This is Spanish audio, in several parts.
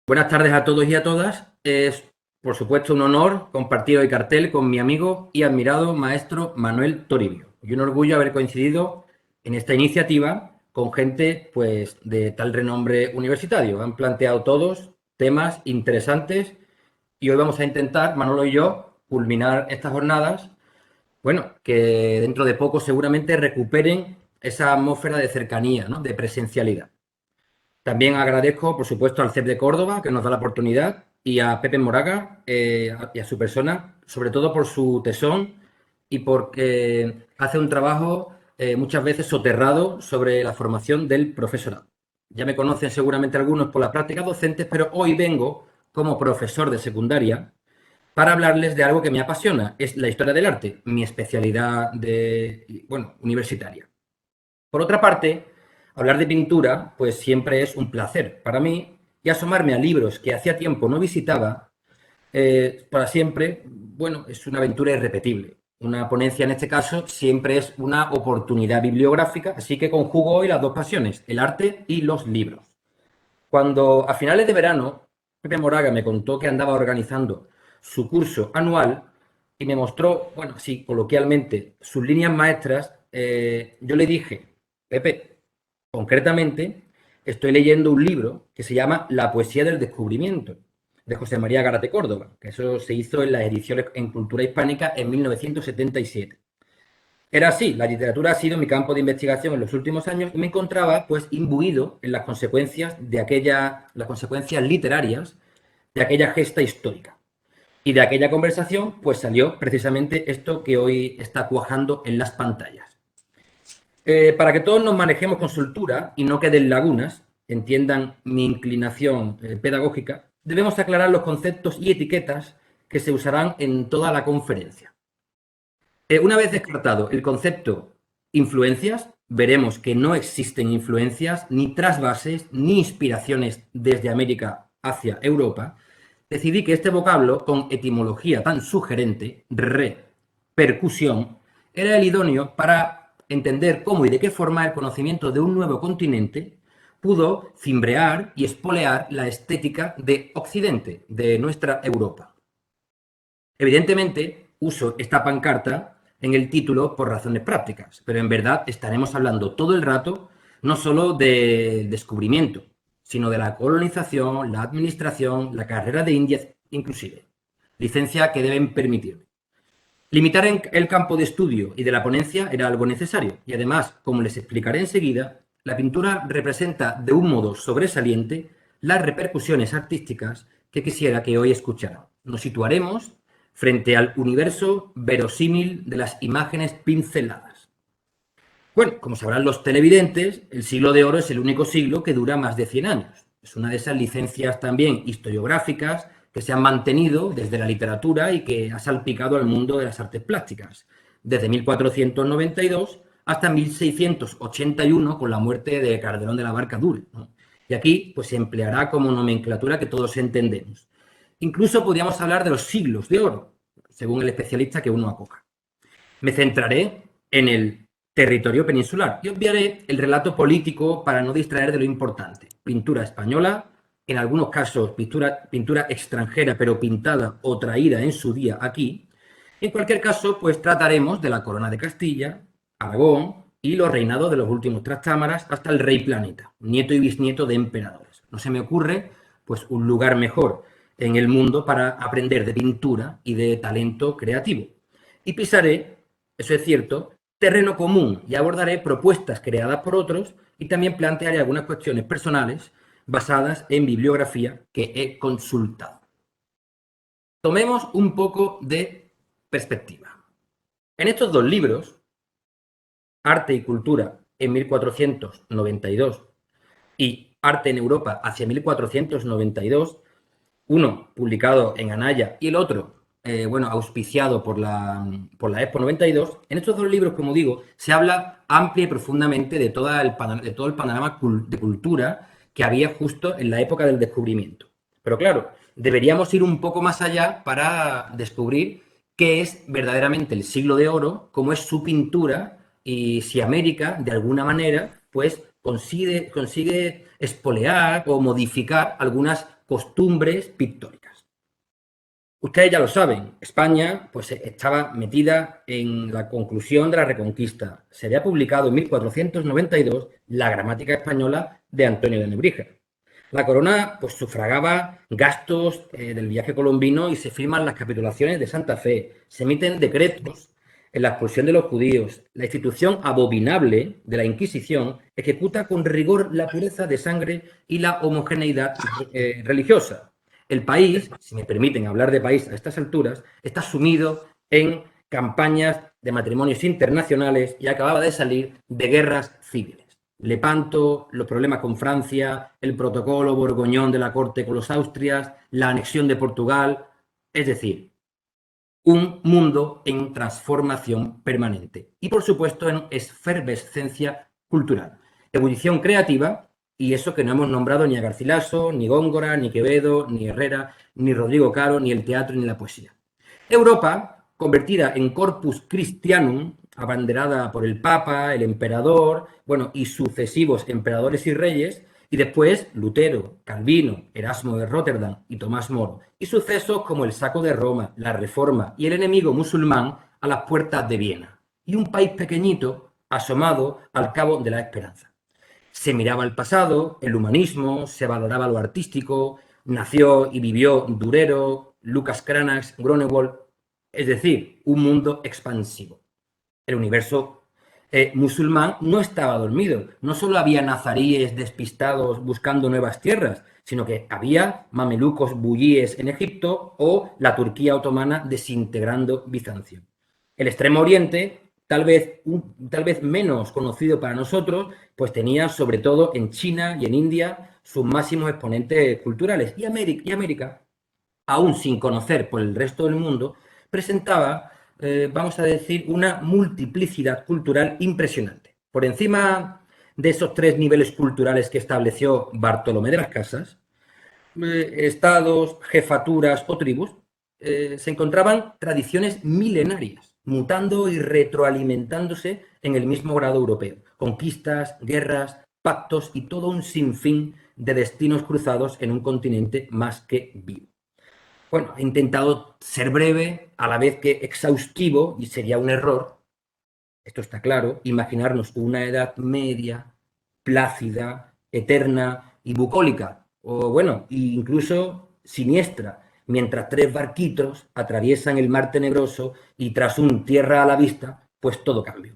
Buenas tardes a todos y a todas. Es, por supuesto, un honor compartir hoy cartel con mi amigo y admirado maestro Manuel Toribio. Y un orgullo haber coincidido en esta iniciativa con gente pues, de tal renombre universitario. Han planteado todos temas interesantes y hoy vamos a intentar, Manolo y yo, culminar estas jornadas, bueno, que dentro de poco seguramente recuperen esa atmósfera de cercanía, ¿no? De presencialidad. También agradezco, por supuesto, al CEP de Córdoba, que nos da la oportunidad, y a Pepe Moraga y a su persona, sobre todo por su tesón y porque hace un trabajo muchas veces soterrado sobre la formación del profesorado. Ya me conocen seguramente algunos por las prácticas docentes, pero hoy vengo como profesor de secundaria para hablarles de algo que me apasiona, es la historia del arte, mi especialidad universitaria. Por otra parte, hablar de pintura, pues siempre es un placer para mí y asomarme a libros que hacía tiempo no visitaba, para siempre, bueno, es una aventura irrepetible. Una ponencia en este caso siempre es una oportunidad bibliográfica, así que conjugo hoy las dos pasiones, el arte y los libros. Cuando a finales de verano Pepe Moraga me contó que andaba organizando su curso anual y me mostró, bueno, así coloquialmente, sus líneas maestras, yo le dije, Pepe, concretamente, estoy leyendo un libro que se llama La poesía del descubrimiento, de José María Garate Córdoba, que eso se hizo en las ediciones en Cultura Hispánica en 1977. Era así, la literatura ha sido mi campo de investigación en los últimos años y me encontraba pues imbuido en las consecuencias las consecuencias literarias de aquella gesta histórica. Y de aquella conversación pues salió precisamente esto que hoy está cuajando en las pantallas. Para que todos nos manejemos con soltura y no queden lagunas, entiendan mi inclinación pedagógica, debemos aclarar los conceptos y etiquetas que se usarán en toda la conferencia. Una vez descartado el concepto influencias, veremos que no existen influencias, ni trasvases, ni inspiraciones desde América hacia Europa. Decidí que este vocablo, con etimología tan sugerente, repercusión, era el idóneo para entender cómo y de qué forma el conocimiento de un nuevo continente pudo cimbrear y espolear la estética de Occidente, de nuestra Europa. Evidentemente, uso esta pancarta en el título por razones prácticas, pero en verdad estaremos hablando todo el rato no solo del descubrimiento, sino de la colonización, la administración, la carrera de Indias inclusive. Licencia que deben permitirme. Limitar el campo de estudio y de la ponencia era algo necesario y además, como les explicaré enseguida, la pintura representa de un modo sobresaliente las repercusiones artísticas que quisiera que hoy escucharan. Nos situaremos frente al universo verosímil de las imágenes pinceladas. Bueno, como sabrán los televidentes, el siglo de oro es el único siglo que dura más de 100 años. Es una de esas licencias también historiográficas que se han mantenido desde la literatura y que ha salpicado al mundo de las artes plásticas, desde 1492 hasta 1681 con la muerte de Calderón de la Barca Dul, ¿no? Y aquí pues se empleará como nomenclatura que todos entendemos. Incluso podríamos hablar de los siglos de oro, según el especialista que uno acoja. Me centraré en el territorio peninsular y obviaré el relato político para no distraer de lo importante. Pintura española, en algunos casos pintura extranjera, pero pintada o traída en su día aquí. En cualquier caso, pues trataremos de la corona de Castilla, Aragón y los reinados de los últimos trastámaras hasta el rey planeta, nieto y bisnieto de emperadores. No se me ocurre pues un lugar mejor en el mundo para aprender de pintura y de talento creativo. Y pisaré, eso es cierto, terreno común y abordaré propuestas creadas por otros y también plantearé algunas cuestiones personales basadas en bibliografía que he consultado. Tomemos un poco de perspectiva. En estos dos libros, Arte y Cultura en 1492 y Arte en Europa hacia 1492, uno publicado en Anaya y el otro, auspiciado por la Expo 92, en estos dos libros, como digo, se habla amplia y profundamente de todo el panorama de cultura que había justo en la época del descubrimiento. Pero claro, deberíamos ir un poco más allá para descubrir qué es verdaderamente el siglo de oro, cómo es su pintura y si América, de alguna manera, pues consigue espolear o modificar algunas costumbres pictóricas. Ustedes ya lo saben, España pues, estaba metida en la conclusión de la Reconquista. Se había publicado en 1492 la Gramática Española de Antonio de Nebrija. La corona pues, sufragaba gastos del viaje colombino y se firman las capitulaciones de Santa Fe. Se emiten decretos en la expulsión de los judíos. La institución abominable de la Inquisición ejecuta con rigor la pureza de sangre y la homogeneidad religiosa. El país, si me permiten hablar de país a estas alturas, está sumido en campañas de matrimonios internacionales y acababa de salir de guerras civiles. Lepanto, los problemas con Francia, el protocolo borgoñón de la corte con los Austrias, la anexión de Portugal, es decir, un mundo en transformación permanente y, por supuesto, en efervescencia cultural, ebullición creativa. Y eso que no hemos nombrado ni a Garcilaso, ni Góngora, ni Quevedo, ni Herrera, ni Rodrigo Caro, ni el teatro, ni la poesía. Europa, convertida en Corpus Christianum, abanderada por el Papa, el Emperador, bueno, y sucesivos emperadores y reyes, y después Lutero, Calvino, Erasmo de Róterdam y Tomás Moro, y sucesos como el saco de Roma, la Reforma y el enemigo musulmán a las puertas de Viena, y un país pequeñito asomado al cabo de la esperanza. Se miraba al pasado, el humanismo, se valoraba lo artístico, nació y vivió Durero, Lucas Cranach, Grunewald, es decir, un mundo expansivo. El universo musulmán no estaba dormido, no solo había nazaríes despistados buscando nuevas tierras, sino que había mamelucos bullíes en Egipto o la Turquía otomana desintegrando Bizancio. El Extremo Oriente, tal vez menos conocido para nosotros, pues tenía sobre todo en China y en India sus máximos exponentes culturales. Y América, aún sin conocer por el resto del mundo, presentaba, vamos a decir, una multiplicidad cultural impresionante. Por encima de esos tres niveles culturales que estableció Bartolomé de las Casas, estados, jefaturas o tribus, se encontraban tradiciones milenarias, mutando y retroalimentándose en el mismo grado europeo. Conquistas, guerras, pactos y todo un sinfín de destinos cruzados en un continente más que vivo. Bueno, he intentado ser breve, a la vez que exhaustivo, y sería un error, esto está claro, imaginarnos una Edad Media plácida, eterna y bucólica, o bueno, incluso siniestra, mientras tres barquitos atraviesan el mar tenebroso y tras un tierra a la vista, pues todo cambia.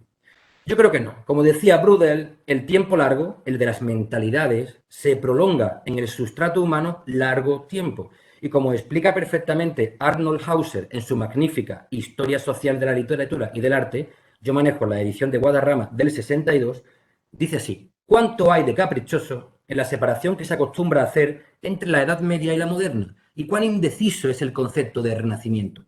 Yo creo que no. Como decía Brudel, el tiempo largo, el de las mentalidades, se prolonga en el sustrato humano largo tiempo. Y como explica perfectamente Arnold Hauser en su magnífica Historia Social de la Literatura y del Arte, yo manejo la edición de Guadarrama del 62, dice así: ¿cuánto hay de caprichoso en la separación que se acostumbra a hacer entre la Edad Media y la moderna? ¿Y cuán indeciso es el concepto de renacimiento?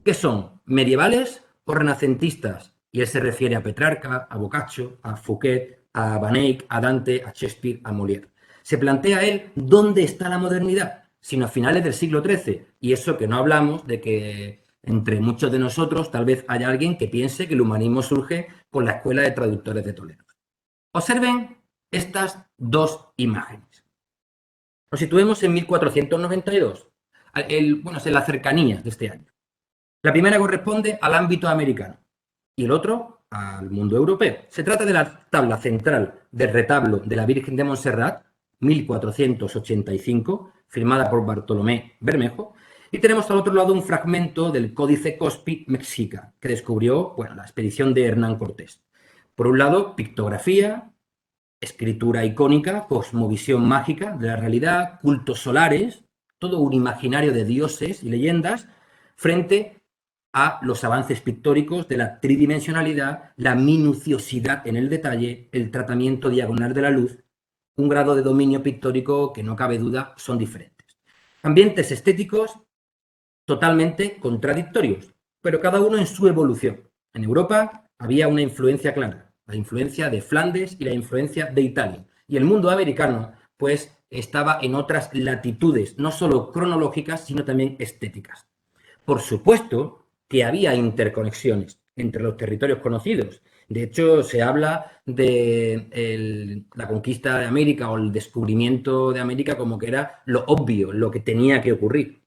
¿Qué son? ¿Medievales o renacentistas? Y él se refiere a Petrarca, a Boccaccio, a Fouquet, a Van Eyck, a Dante, a Shakespeare, a Molière. Se plantea él dónde está la modernidad, sino a finales del siglo XIII. Y eso que no hablamos de que entre muchos de nosotros tal vez haya alguien que piense que el humanismo surge con la Escuela de Traductores de Toledo. Observen estas dos imágenes. Nos situemos en 1492, bueno, en las cercanías de este año. La primera corresponde al ámbito americano y el otro al mundo europeo. Se trata de la tabla central del retablo de la Virgen de Montserrat, 1485, firmada por Bartolomé Bermejo, y tenemos al otro lado un fragmento del Códice Cospi Mexica, que descubrió, bueno, la expedición de Hernán Cortés. Por un lado, pictografía, escritura icónica, cosmovisión mágica de la realidad, cultos solares, todo un imaginario de dioses y leyendas, frente a los avances pictóricos de la tridimensionalidad, la minuciosidad en el detalle, el tratamiento diagonal de la luz, un grado de dominio pictórico que no cabe duda son diferentes. Ambientes estéticos totalmente contradictorios, pero cada uno en su evolución. En Europa había una influencia clara, la influencia de Flandes y la influencia de Italia. Y el mundo americano, pues, estaba en otras latitudes, no solo cronológicas, sino también estéticas. Por supuesto que había interconexiones entre los territorios conocidos, De hecho, se habla de la conquista de América o el descubrimiento de América como que era lo obvio, lo que tenía que ocurrir.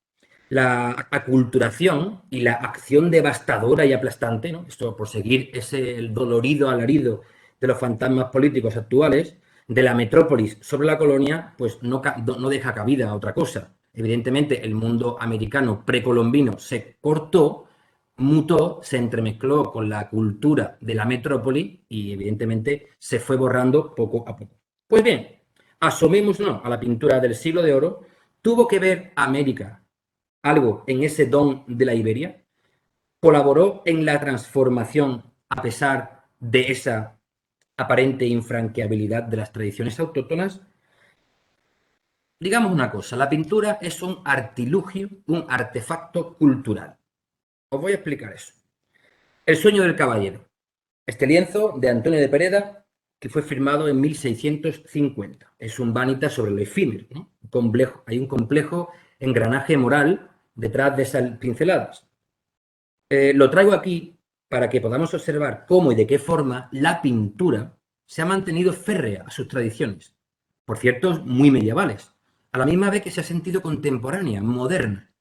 La aculturación y la acción devastadora y aplastante, ¿no? Esto por seguir el dolorido alarido de los fantasmas políticos actuales, de la metrópolis sobre la colonia, pues no deja cabida a otra cosa. Evidentemente, el mundo americano precolombino se cortó, mutó, se entremezcló con la cultura de la metrópoli y evidentemente se fue borrando poco a poco. Pues bien, asomémonos a la pintura del siglo de oro. ¿Tuvo que ver América algo en ese don de la Iberia? ¿Colaboró en la transformación a pesar de esa aparente infranqueabilidad de las tradiciones autóctonas? Digamos una cosa, la pintura es un artilugio, un artefacto cultural. Os voy a explicar eso. El sueño del caballero. Este lienzo de Antonio de Pereda, que fue firmado en 1650. Es un vanitas sobre lo efímero, ¿no? Hay un complejo engranaje moral detrás de esas pinceladas. Lo traigo aquí para que podamos observar cómo y de qué forma la pintura se ha mantenido férrea a sus tradiciones, por cierto, muy medievales, a la misma vez que se ha sentido contemporánea, moderna.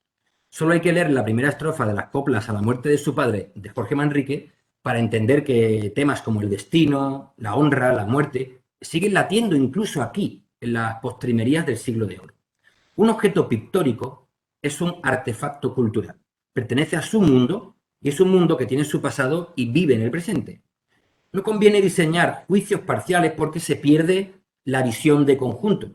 Solo hay que leer la primera estrofa de las coplas a la muerte de su padre, de Jorge Manrique, para entender que temas como el destino, la honra, la muerte, siguen latiendo incluso aquí, en las postrimerías del siglo de oro. Un objeto pictórico es un artefacto cultural, pertenece a su mundo y es un mundo que tiene su pasado y vive en el presente. No conviene diseñar juicios parciales porque se pierde la visión de conjunto,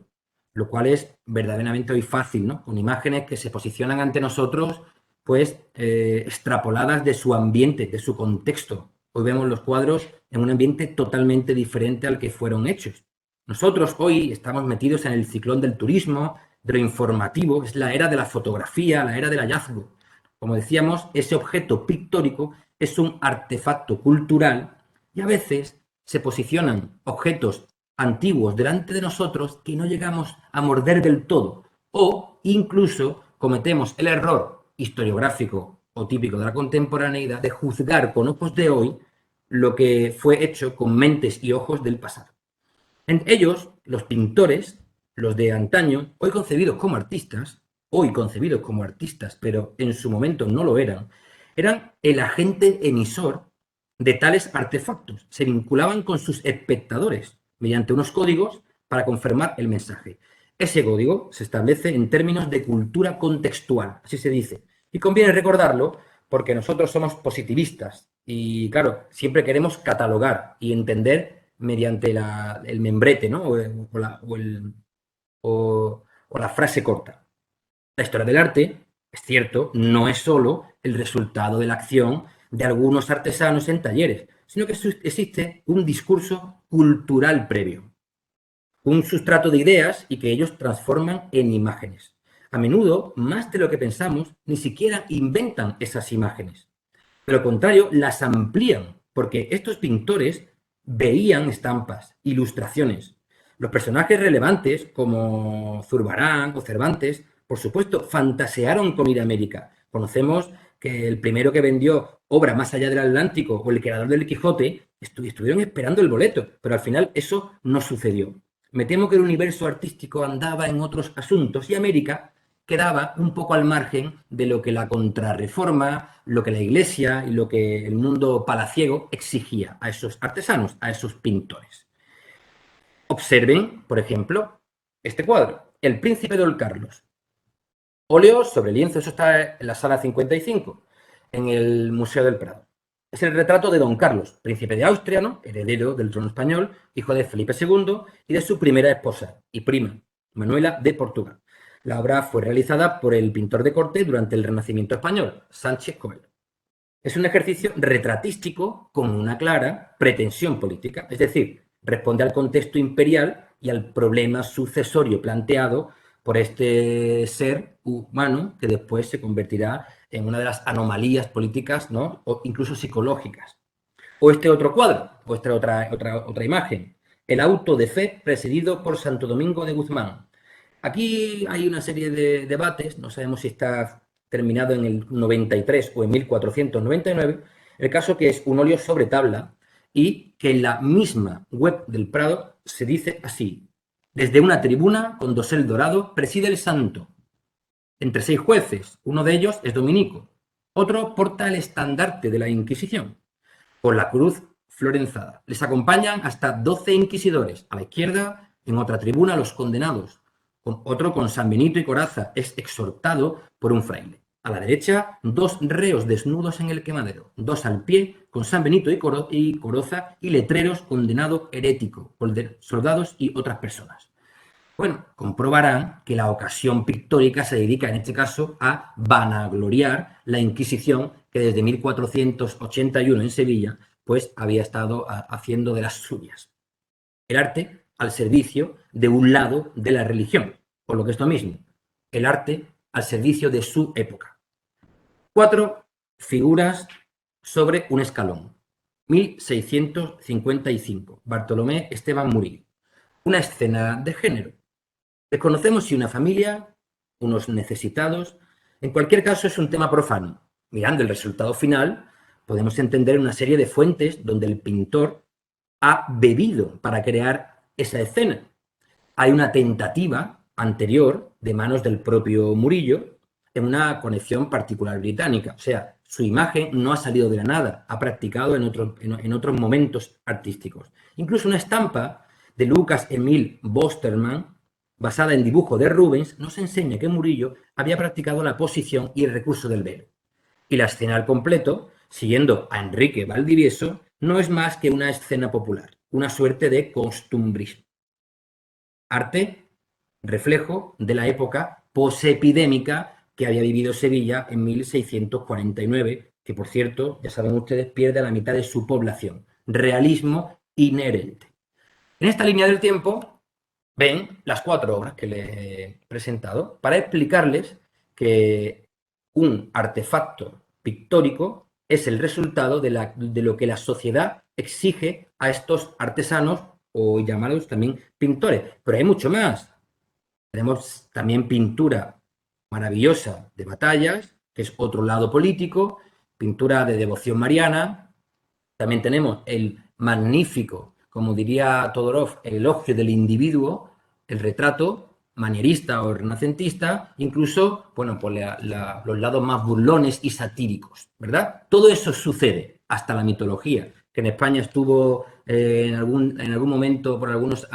lo cual es verdaderamente hoy fácil, ¿no? Con imágenes que se posicionan ante nosotros, pues extrapoladas de su ambiente, de su contexto. Hoy vemos los cuadros en un ambiente totalmente diferente al que fueron hechos. Nosotros hoy estamos metidos en el ciclón del turismo, de lo informativo, es la era de la fotografía, la era del hallazgo. Como decíamos, ese objeto pictórico es un artefacto cultural y a veces se posicionan objetos antiguos delante de nosotros que no llegamos a morder del todo o incluso cometemos el error historiográfico o típico de la contemporaneidad de juzgar con ojos de hoy lo que fue hecho con mentes y ojos del pasado. En ellos, los pintores, los de antaño, hoy concebidos como artistas, pero en su momento no lo eran el agente emisor de tales artefactos. Se vinculaban con sus espectadores mediante unos códigos para confirmar el mensaje. Ese código se establece en términos de cultura contextual, así se dice. Y conviene recordarlo porque nosotros somos positivistas y, claro, siempre queremos catalogar y entender mediante el membrete, ¿no? O la frase corta. La historia del arte, es cierto, no es solo el resultado de la acción de algunos artesanos en talleres, sino que existe un discurso cultural previo, un sustrato de ideas y que ellos transforman en imágenes. A menudo, más de lo que pensamos, ni siquiera inventan esas imágenes. De lo contrario, las amplían, porque estos pintores veían estampas, ilustraciones. Los personajes relevantes, como Zurbarán o Cervantes, por supuesto, fantasearon con ir a América. Conocemos que el primero que vendió obra más allá del Atlántico o el creador del Quijote estuvieron esperando el boleto, pero al final eso no sucedió. Me temo que el universo artístico andaba en otros asuntos y América quedaba un poco al margen de lo que la contrarreforma, lo que la iglesia y lo que el mundo palaciego exigía a esos artesanos, a esos pintores. Observen, por ejemplo, este cuadro, El Príncipe Don Carlos. Óleo sobre lienzo, eso está en la sala 55, en el Museo del Prado. Es el retrato de Don Carlos, príncipe de Austria, ¿no? Heredero del trono español, hijo de Felipe II y de su primera esposa y prima, Manuela de Portugal. La obra fue realizada por el pintor de corte durante el Renacimiento español, Sánchez Coelho. Es un ejercicio retratístico con una clara pretensión política, es decir, responde al contexto imperial y al problema sucesorio planteado por este ser humano que después se convertirá en una de las anomalías políticas, ¿no? O incluso psicológicas. O este otro cuadro, o esta otra imagen, el auto de fe presidido por Santo Domingo de Guzmán. Aquí hay una serie de debates, no sabemos si está terminado en el 93 o en 1499, el caso que es un óleo sobre tabla y que en la misma web del Prado se dice así: desde una tribuna con dosel dorado preside el santo, entre 6 jueces, uno de ellos es dominico, otro porta el estandarte de la Inquisición, con la cruz florenzada. Les acompañan hasta 12 inquisidores. A la izquierda, en otra tribuna, los condenados. Otro con San Benito y coraza es exhortado por un fraile. A la derecha, 2 reos desnudos en el quemadero, 2 al pie con San Benito y coraza y letreros condenado herético, soldados y otras personas. Bueno, comprobarán que la ocasión pictórica se dedica en este caso a vanagloriar la Inquisición que desde 1481 en Sevilla pues había estado haciendo de las suyas. El arte al servicio de un lado de la religión, por lo que esto mismo, el arte al servicio de su época. 4 figuras sobre un escalón. 1655, Bartolomé Esteban Murillo. Una escena de género. Desconocemos si una familia, unos necesitados. En cualquier caso, es un tema profano. Mirando el resultado final, podemos entender una serie de fuentes donde el pintor ha bebido para crear esa escena. Hay una tentativa anterior de manos del propio Murillo en una conexión particular británica. O sea, su imagen no ha salido de la nada, ha practicado en otros momentos artísticos. Incluso una estampa de Lucas Emil Bostermann, basada en dibujo de Rubens, nos enseña que Murillo había practicado la posición y el recurso del velo. Y la escena al completo, siguiendo a Enrique Valdivieso, no es más que una escena popular, una suerte de costumbrismo. Arte, reflejo de la época posepidémica que había vivido Sevilla en 1649, que por cierto, ya saben ustedes, pierde a la mitad de su población. Realismo inherente. En esta línea del tiempo ven las 4 obras que les he presentado para explicarles que un artefacto pictórico es el resultado de lo que la sociedad exige a estos artesanos o llamados también pintores. Pero hay mucho más. Tenemos también pintura maravillosa de batallas, que es otro lado político, pintura de devoción mariana. También tenemos el magnífico, como diría Todorov, el elogio del individuo, el retrato manierista o renacentista, incluso, bueno, pues los lados más burlones y satíricos, ¿verdad? Todo eso sucede, hasta la mitología, que en España estuvo en algún momento por algunos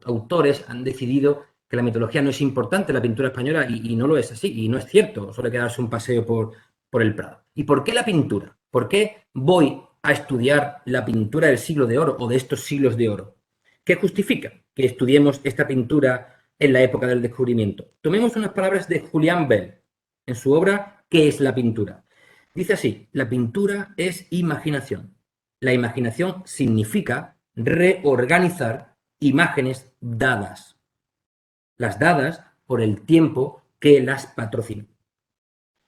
autores han decidido que la mitología no es importante en la pintura española y no lo es así, y no es cierto, solo hay que darse un paseo por el Prado. ¿Y por qué la pintura? ¿Por qué voy a estudiar la pintura del siglo de oro o de estos siglos de oro? ¿Qué justifica que estudiemos esta pintura en la época del descubrimiento? Tomemos unas palabras de Julián Bell en su obra ¿Qué es la pintura? Dice así: la pintura es imaginación. La imaginación significa reorganizar imágenes dadas. Las dadas por el tiempo que las patrocinó.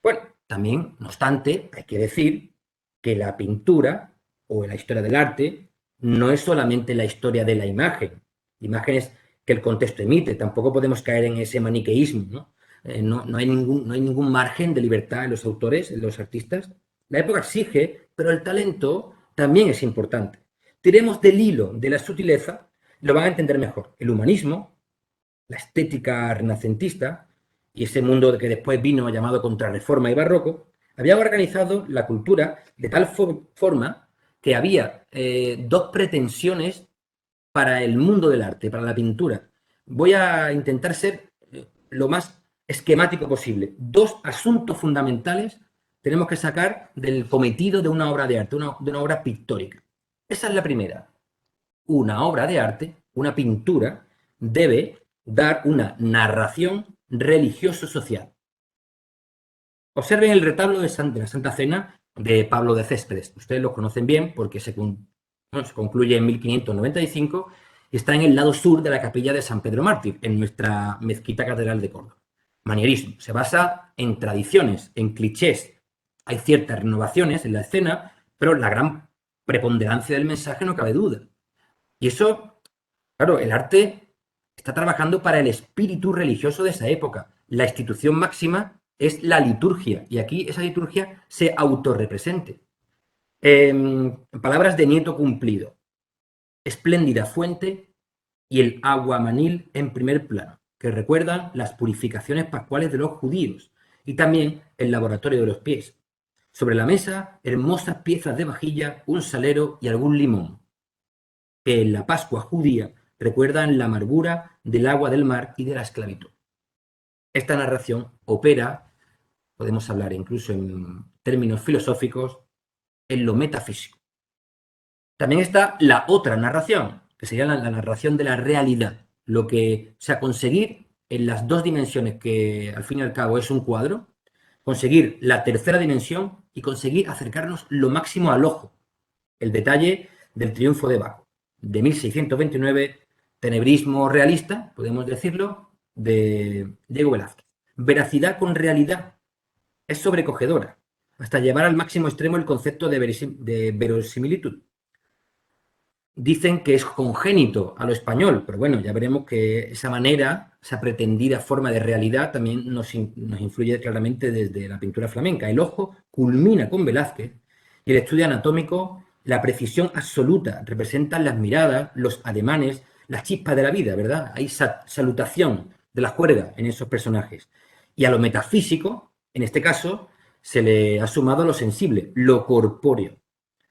Bueno, también, no obstante, hay que decir que la pintura o la historia del arte no es solamente la historia de la imagen, imágenes que el contexto emite, tampoco podemos caer en ese maniqueísmo, ¿no? No hay ningún margen de libertad en los autores, en los artistas. La época exige, pero el talento también es importante. Tiremos del hilo de la sutileza, lo van a entender mejor. El humanismo, la estética renacentista y ese mundo que después vino llamado Contrarreforma y Barroco, había organizado la cultura de tal forma que había 2 pretensiones para el mundo del arte, para la pintura. Voy a intentar ser lo más esquemático posible. 2 asuntos fundamentales tenemos que sacar del cometido de una obra de arte, de una obra pictórica. Esa es la primera. Una obra de arte, una pintura, debe dar una narración religioso-social. Observen el retablo de la Santa Cena de Pablo de Céspedes. Ustedes lo conocen bien porque se concluye en 1595 y está en el lado sur de la capilla de San Pedro Mártir, en nuestra mezquita catedral de Córdoba. Manierismo. Se basa en tradiciones, en clichés. Hay ciertas renovaciones en la escena, pero la gran preponderancia del mensaje no cabe duda. Y eso, claro, el arte está trabajando para el espíritu religioso de esa época. La institución máxima es la liturgia, y aquí esa liturgia se autorrepresente. Palabras de Nieto Cumplido. Espléndida fuente y el aguamanil en primer plano, que recuerdan las purificaciones pascuales de los judíos, y también el laboratorio de los pies. Sobre la mesa, hermosas piezas de vajilla, un salero y algún limón, que en la Pascua judía recuerdan la amargura del agua del mar y de la esclavitud. Esta narración opera, podemos hablar incluso en términos filosóficos, en lo metafísico. También está la otra narración, que sería la narración de la realidad, lo que, o sea, conseguir en las dos dimensiones que al fin y al cabo es un cuadro, conseguir la tercera dimensión y conseguir acercarnos lo máximo al ojo. El detalle del triunfo de Baco, de 1629, tenebrismo realista, podemos decirlo, de Diego Velázquez. Veracidad con realidad es sobrecogedora, hasta llevar al máximo extremo el concepto de verosimilitud. Dicen que es congénito a lo español, pero bueno, ya veremos que esa manera, esa pretendida forma de realidad también nos influye claramente desde la pintura flamenca. El ojo culmina con Velázquez y el estudio anatómico, la precisión absoluta, representan las miradas, los ademanes, las chispas de la vida, ¿verdad? Hay salutación de la juerga en esos personajes. Y a lo metafísico, en este caso, se le ha sumado lo sensible, lo corpóreo.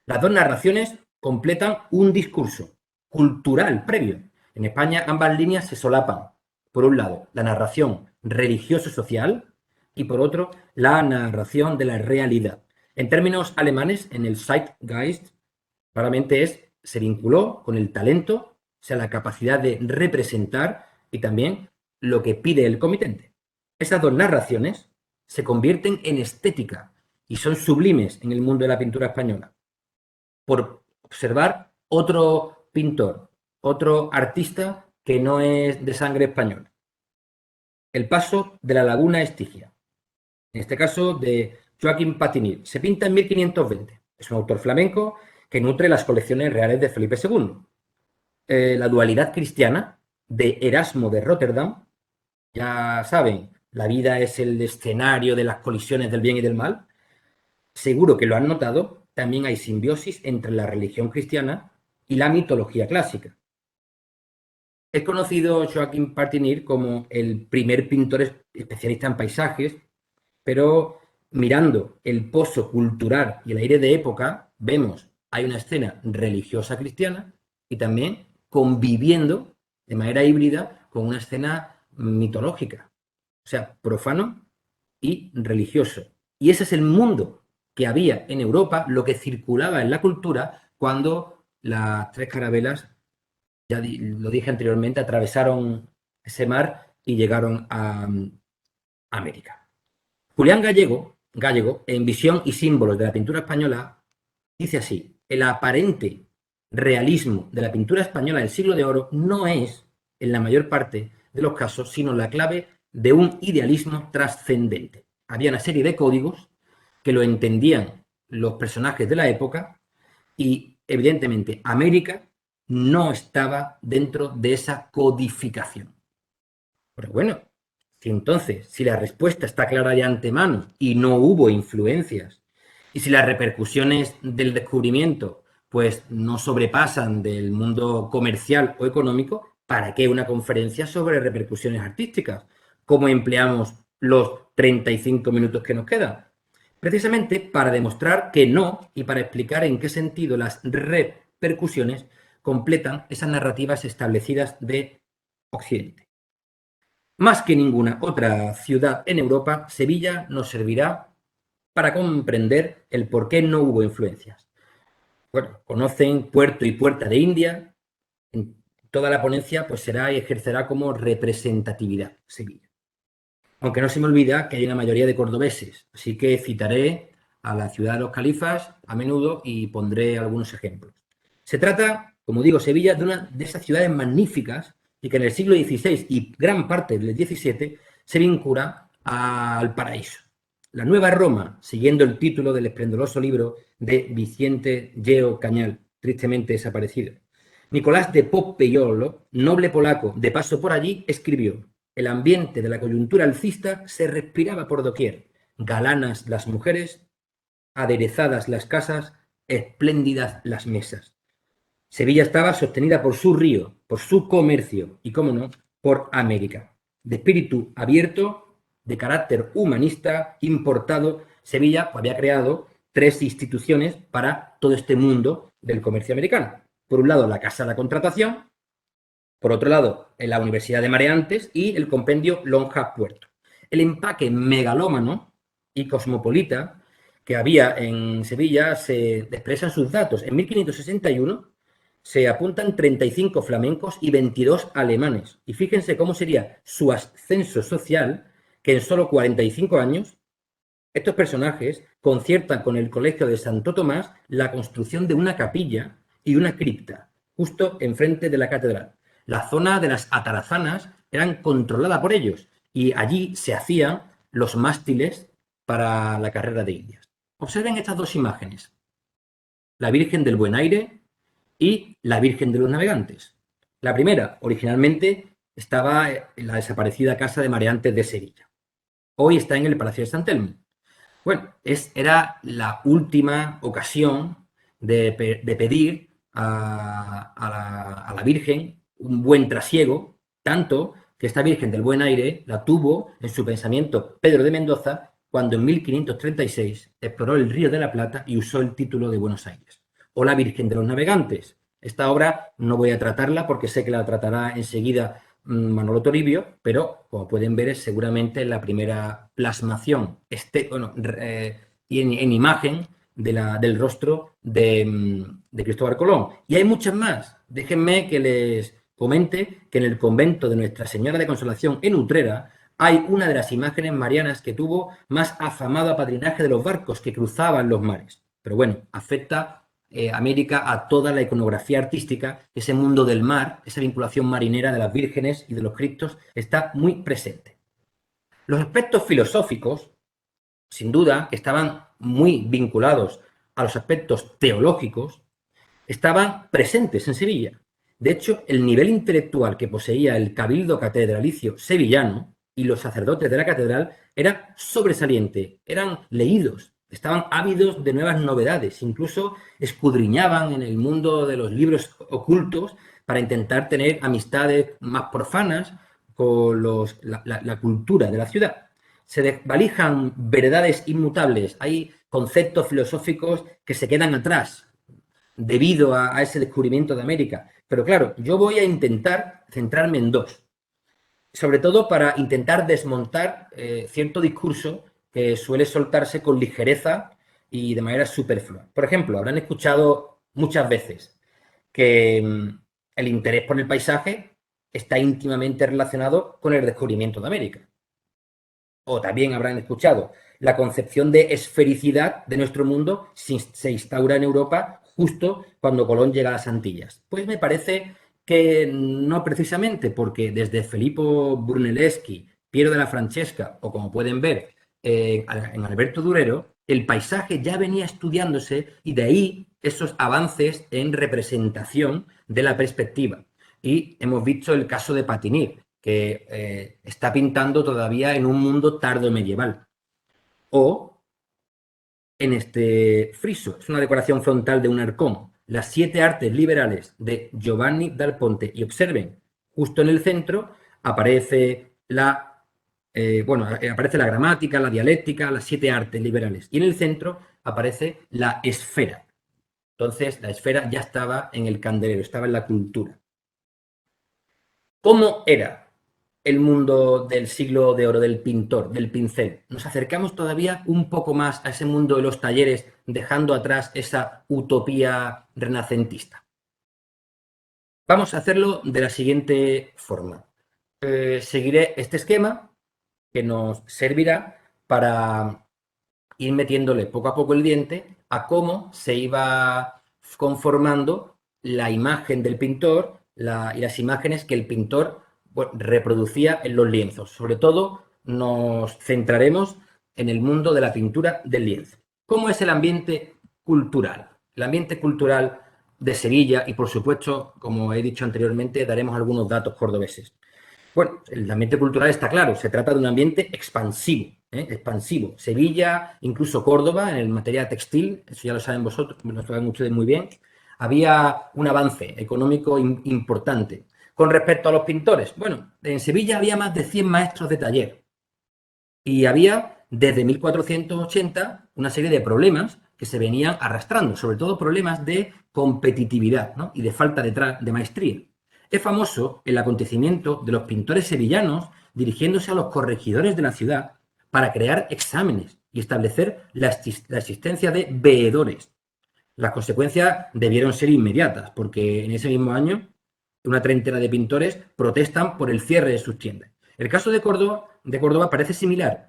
Las dos narraciones completan un discurso cultural previo. En España ambas líneas se solapan. Por un lado, la narración religioso-social y por otro, la narración de la realidad. En términos alemanes, en el Zeitgeist, claramente se vinculó con el talento, o sea, la capacidad de representar y también lo que pide el comitente. Esas dos narraciones se convierten en estética y son sublimes en el mundo de la pintura española. Por observar otro pintor, otro artista que no es de sangre española. El paso de la laguna Estigia, en este caso de Joaquim Patinir, se pinta en 1520. Es un autor flamenco que nutre las colecciones reales de Felipe II. La dualidad cristiana de Erasmo de Rotterdam, ya saben, la vida es el escenario de las colisiones del bien y del mal, seguro que lo han notado, también hay simbiosis entre la religión cristiana y la mitología clásica. Es conocido Joaquim Patinir como el primer pintor especialista en paisajes, pero mirando el pozo cultural y el aire de época, vemos, hay una escena religiosa cristiana y también conviviendo de manera híbrida con una escena mitológica, o sea, profano y religioso. Y ese es el mundo que había en Europa, lo que circulaba en la cultura cuando las tres carabelas, ya lo dije anteriormente, atravesaron ese mar y llegaron a América. Julián Gallego, en Visión y símbolos de la pintura española, dice así: el aparente realismo de la pintura española del siglo de oro no es, en la mayor parte de los casos, sino la clave de un idealismo trascendente. Había una serie de códigos que lo entendían los personajes de la época y, evidentemente, América no estaba dentro de esa codificación. Pero bueno, si la respuesta está clara de antemano y no hubo influencias, y si las repercusiones del descubrimiento pues no sobrepasan del mundo comercial o económico, ¿para qué una conferencia sobre repercusiones artísticas? ¿Cómo empleamos los 35 minutos que nos quedan? Precisamente para demostrar que no y para explicar en qué sentido las repercusiones completan esas narrativas establecidas de Occidente. Más que ninguna otra ciudad en Europa, Sevilla nos servirá para comprender el por qué no hubo influencias. Bueno, conocen Puerto y Puerta de India. En toda la ponencia pues será y ejercerá como representatividad Sevilla. Aunque no se me olvida que hay una mayoría de cordobeses, así que citaré a la ciudad de los califas a menudo y pondré algunos ejemplos. Se trata, como digo, Sevilla, de una de esas ciudades magníficas y que en el siglo XVI y gran parte del XVII se vincula al paraíso. La Nueva Roma, siguiendo el título del esplendoroso libro de Vicente Geo Cañal, tristemente desaparecido. Nicolás de Poppeiolo, noble polaco de paso por allí, escribió: el ambiente de la coyuntura alcista se respiraba por doquier, galanas las mujeres, aderezadas las casas, espléndidas las mesas. Sevilla estaba sostenida por su río, por su comercio y, cómo no, por América. De espíritu abierto, de carácter humanista, importado, Sevilla había creado 3 instituciones para todo este mundo del comercio americano. Por un lado, la Casa de la Contratación, por otro lado, en la Universidad de Mareantes y el compendio Lonja Puerto. El empaque megalómano y cosmopolita que había en Sevilla se expresan sus datos. En 1561 se apuntan 35 flamencos y 22 alemanes. Y fíjense cómo sería su ascenso social, que en solo 45 años estos personajes conciertan con el Colegio de Santo Tomás la construcción de una capilla y una cripta, justo enfrente de la catedral. La zona de las atarazanas eran controlada por ellos y allí se hacían los mástiles para la carrera de Indias. Observen estas 2 imágenes. La Virgen del Buen Aire y la Virgen de los Navegantes. La primera, originalmente, estaba en la desaparecida Casa de Mareantes de Sevilla. Hoy está en el Palacio de San Telmo. Bueno, era la última ocasión de pedir a la Virgen un buen trasiego, tanto que esta Virgen del Buen Aire la tuvo en su pensamiento Pedro de Mendoza cuando en 1536 exploró el Río de la Plata y usó el título de Buenos Aires. O la Virgen de los Navegantes. Esta obra no voy a tratarla porque sé que la tratará enseguida Manolo Toribio, pero como pueden ver es seguramente la primera plasmación y en imagen del rostro de Cristóbal Colón. Y hay muchas más. Déjenme que les comente que en el convento de Nuestra Señora de Consolación en Utrera hay una de las imágenes marianas que tuvo más afamado apadrinaje de los barcos que cruzaban los mares. Pero bueno, afecta América a toda la iconografía artística, ese mundo del mar, esa vinculación marinera de las vírgenes y de los cristos está muy presente. Los aspectos filosóficos, sin duda, que estaban muy vinculados a los aspectos teológicos, estaban presentes en Sevilla. De hecho, el nivel intelectual que poseía el cabildo catedralicio sevillano y los sacerdotes de la catedral era sobresaliente, eran leídos, estaban ávidos de nuevas novedades, incluso escudriñaban en el mundo de los libros ocultos para intentar tener amistades más profanas con la cultura de la ciudad. Se desvalijan verdades inmutables, hay conceptos filosóficos que se quedan atrás debido a ese descubrimiento de América. Pero claro, yo voy a intentar centrarme en 2, sobre todo para intentar desmontar cierto discurso que suele soltarse con ligereza y de manera superflua. Por ejemplo, habrán escuchado muchas veces que el interés por el paisaje está íntimamente relacionado con el descubrimiento de América. O también habrán escuchado la concepción de esfericidad de nuestro mundo se instaura en Europa justo cuando Colón llega a las Antillas. Pues me parece que no precisamente, porque desde Filippo Brunelleschi, Piero de la Francesca o como pueden ver en Alberto Durero, el paisaje ya venía estudiándose y de ahí esos avances en representación de la perspectiva. Y hemos visto el caso de Patinir, que está pintando todavía en un mundo tardo medieval. O en este friso, es una decoración frontal de un arcón, las 7 artes liberales de Giovanni dal Ponte. Y observen, justo en el centro aparece aparece la gramática, la dialéctica, las 7 artes liberales. Y en el centro aparece la esfera. Entonces, la esfera ya estaba en el candelero, estaba en la cultura. ¿Cómo era el mundo del siglo de oro del pintor, del pincel? Nos acercamos todavía un poco más a ese mundo de los talleres, dejando atrás esa utopía renacentista. Vamos a hacerlo de la siguiente forma. Seguiré este esquema que nos servirá para ir metiéndole poco a poco el diente a cómo se iba conformando la imagen del pintor y las imágenes que el pintor reproducía en los lienzos. Sobre todo nos centraremos en el mundo de la pintura del lienzo. ¿Cómo es el ambiente cultural? El ambiente cultural de Sevilla y, por supuesto, como he dicho anteriormente, daremos algunos datos cordobeses. Bueno, el ambiente cultural está claro, se trata de un ambiente expansivo, expansivo. Sevilla, incluso Córdoba, en el materia textil, eso ya lo saben vosotros, lo saben ustedes muy bien, había un avance económico importante. Con respecto a los pintores, bueno, en Sevilla había más de 100 maestros de taller y había desde 1480 una serie de problemas que se venían arrastrando, sobre todo problemas de competitividad, ¿no? Y de falta de maestría. Es famoso el acontecimiento de los pintores sevillanos dirigiéndose a los corregidores de la ciudad para crear exámenes y establecer la existencia de veedores. Las consecuencias debieron ser inmediatas, porque en ese mismo año una treintena de pintores protestan por el cierre de sus tiendas. El caso de Córdoba parece similar.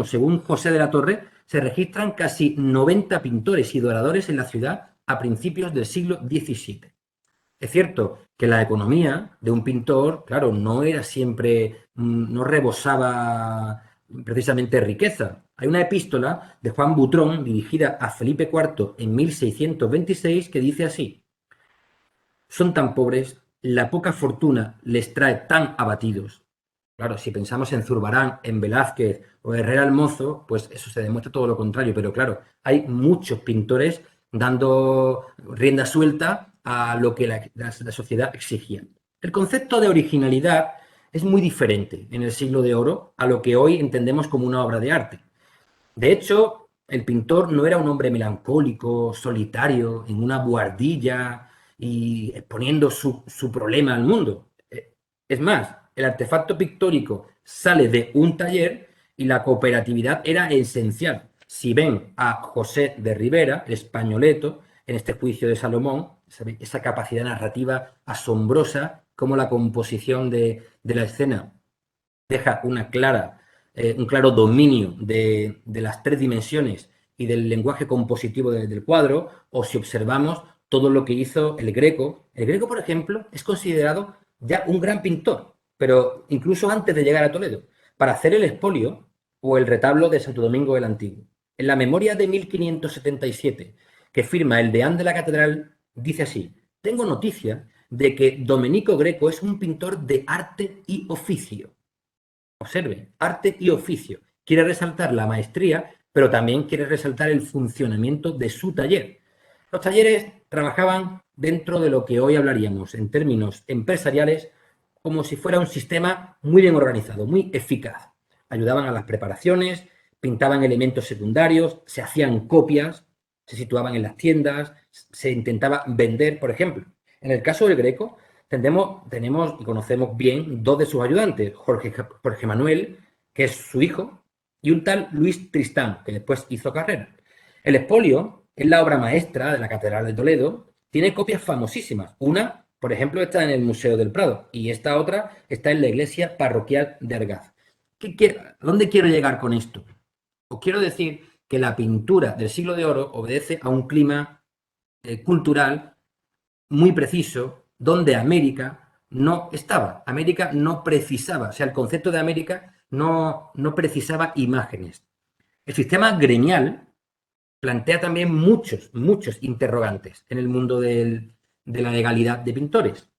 Según José de la Torre, se registran casi 90 pintores y doradores en la ciudad a principios del siglo XVII. Es cierto que la economía de un pintor, claro, no era siempre, no rebosaba precisamente riqueza. Hay una epístola de Juan Butrón dirigida a Felipe IV en 1626 que dice así: son tan pobres, la poca fortuna les trae tan abatidos. Claro, si pensamos en Zurbarán, en Velázquez o Herrera el Mozo, pues eso se demuestra todo lo contrario. Pero claro, hay muchos pintores dando rienda suelta a lo que la sociedad exigía. El concepto de originalidad es muy diferente en el siglo de oro a lo que hoy entendemos como una obra de arte. De hecho, el pintor no era un hombre melancólico, solitario, en una buhardilla y exponiendo su problema al mundo. Es más, el artefacto pictórico sale de un taller y la cooperatividad era esencial. Si ven a José de Ribera, el españoleto, en este juicio de Salomón, esa capacidad narrativa asombrosa, como la composición de la escena deja un claro dominio de las tres dimensiones y del lenguaje compositivo del cuadro, o si observamos todo lo que hizo el Greco. El Greco, por ejemplo, es considerado ya un gran pintor, pero incluso antes de llegar a Toledo, para hacer el expolio o el retablo de Santo Domingo el Antiguo. En la memoria de 1577, que firma el deán de la catedral, dice así: tengo noticia de que Domenico Greco es un pintor de arte y oficio. Observe, arte y oficio. Quiere resaltar la maestría, pero también quiere resaltar el funcionamiento de su taller. Los talleres trabajaban dentro de lo que hoy hablaríamos en términos empresariales como si fuera un sistema muy bien organizado, muy eficaz. Ayudaban a las preparaciones, pintaban elementos secundarios, se hacían copias, se situaban en las tiendas, se intentaba vender, por ejemplo. En el caso del Greco, tenemos y conocemos bien dos de sus ayudantes, Jorge Manuel, que es su hijo, y un tal Luis Tristán, que después hizo carrera. El expolio es la obra maestra de la Catedral de Toledo, tiene copias famosísimas. Una, por ejemplo, está en el Museo del Prado y esta otra está en la iglesia parroquial de Argaz. ¿Dónde quiero llegar con esto? Os quiero decir que la pintura del siglo de oro obedece a un clima cultural muy preciso, donde América no estaba. América no precisaba, o sea, el concepto de América no precisaba imágenes. El sistema gremial plantea también muchos interrogantes en el mundo de la legalidad de pintores.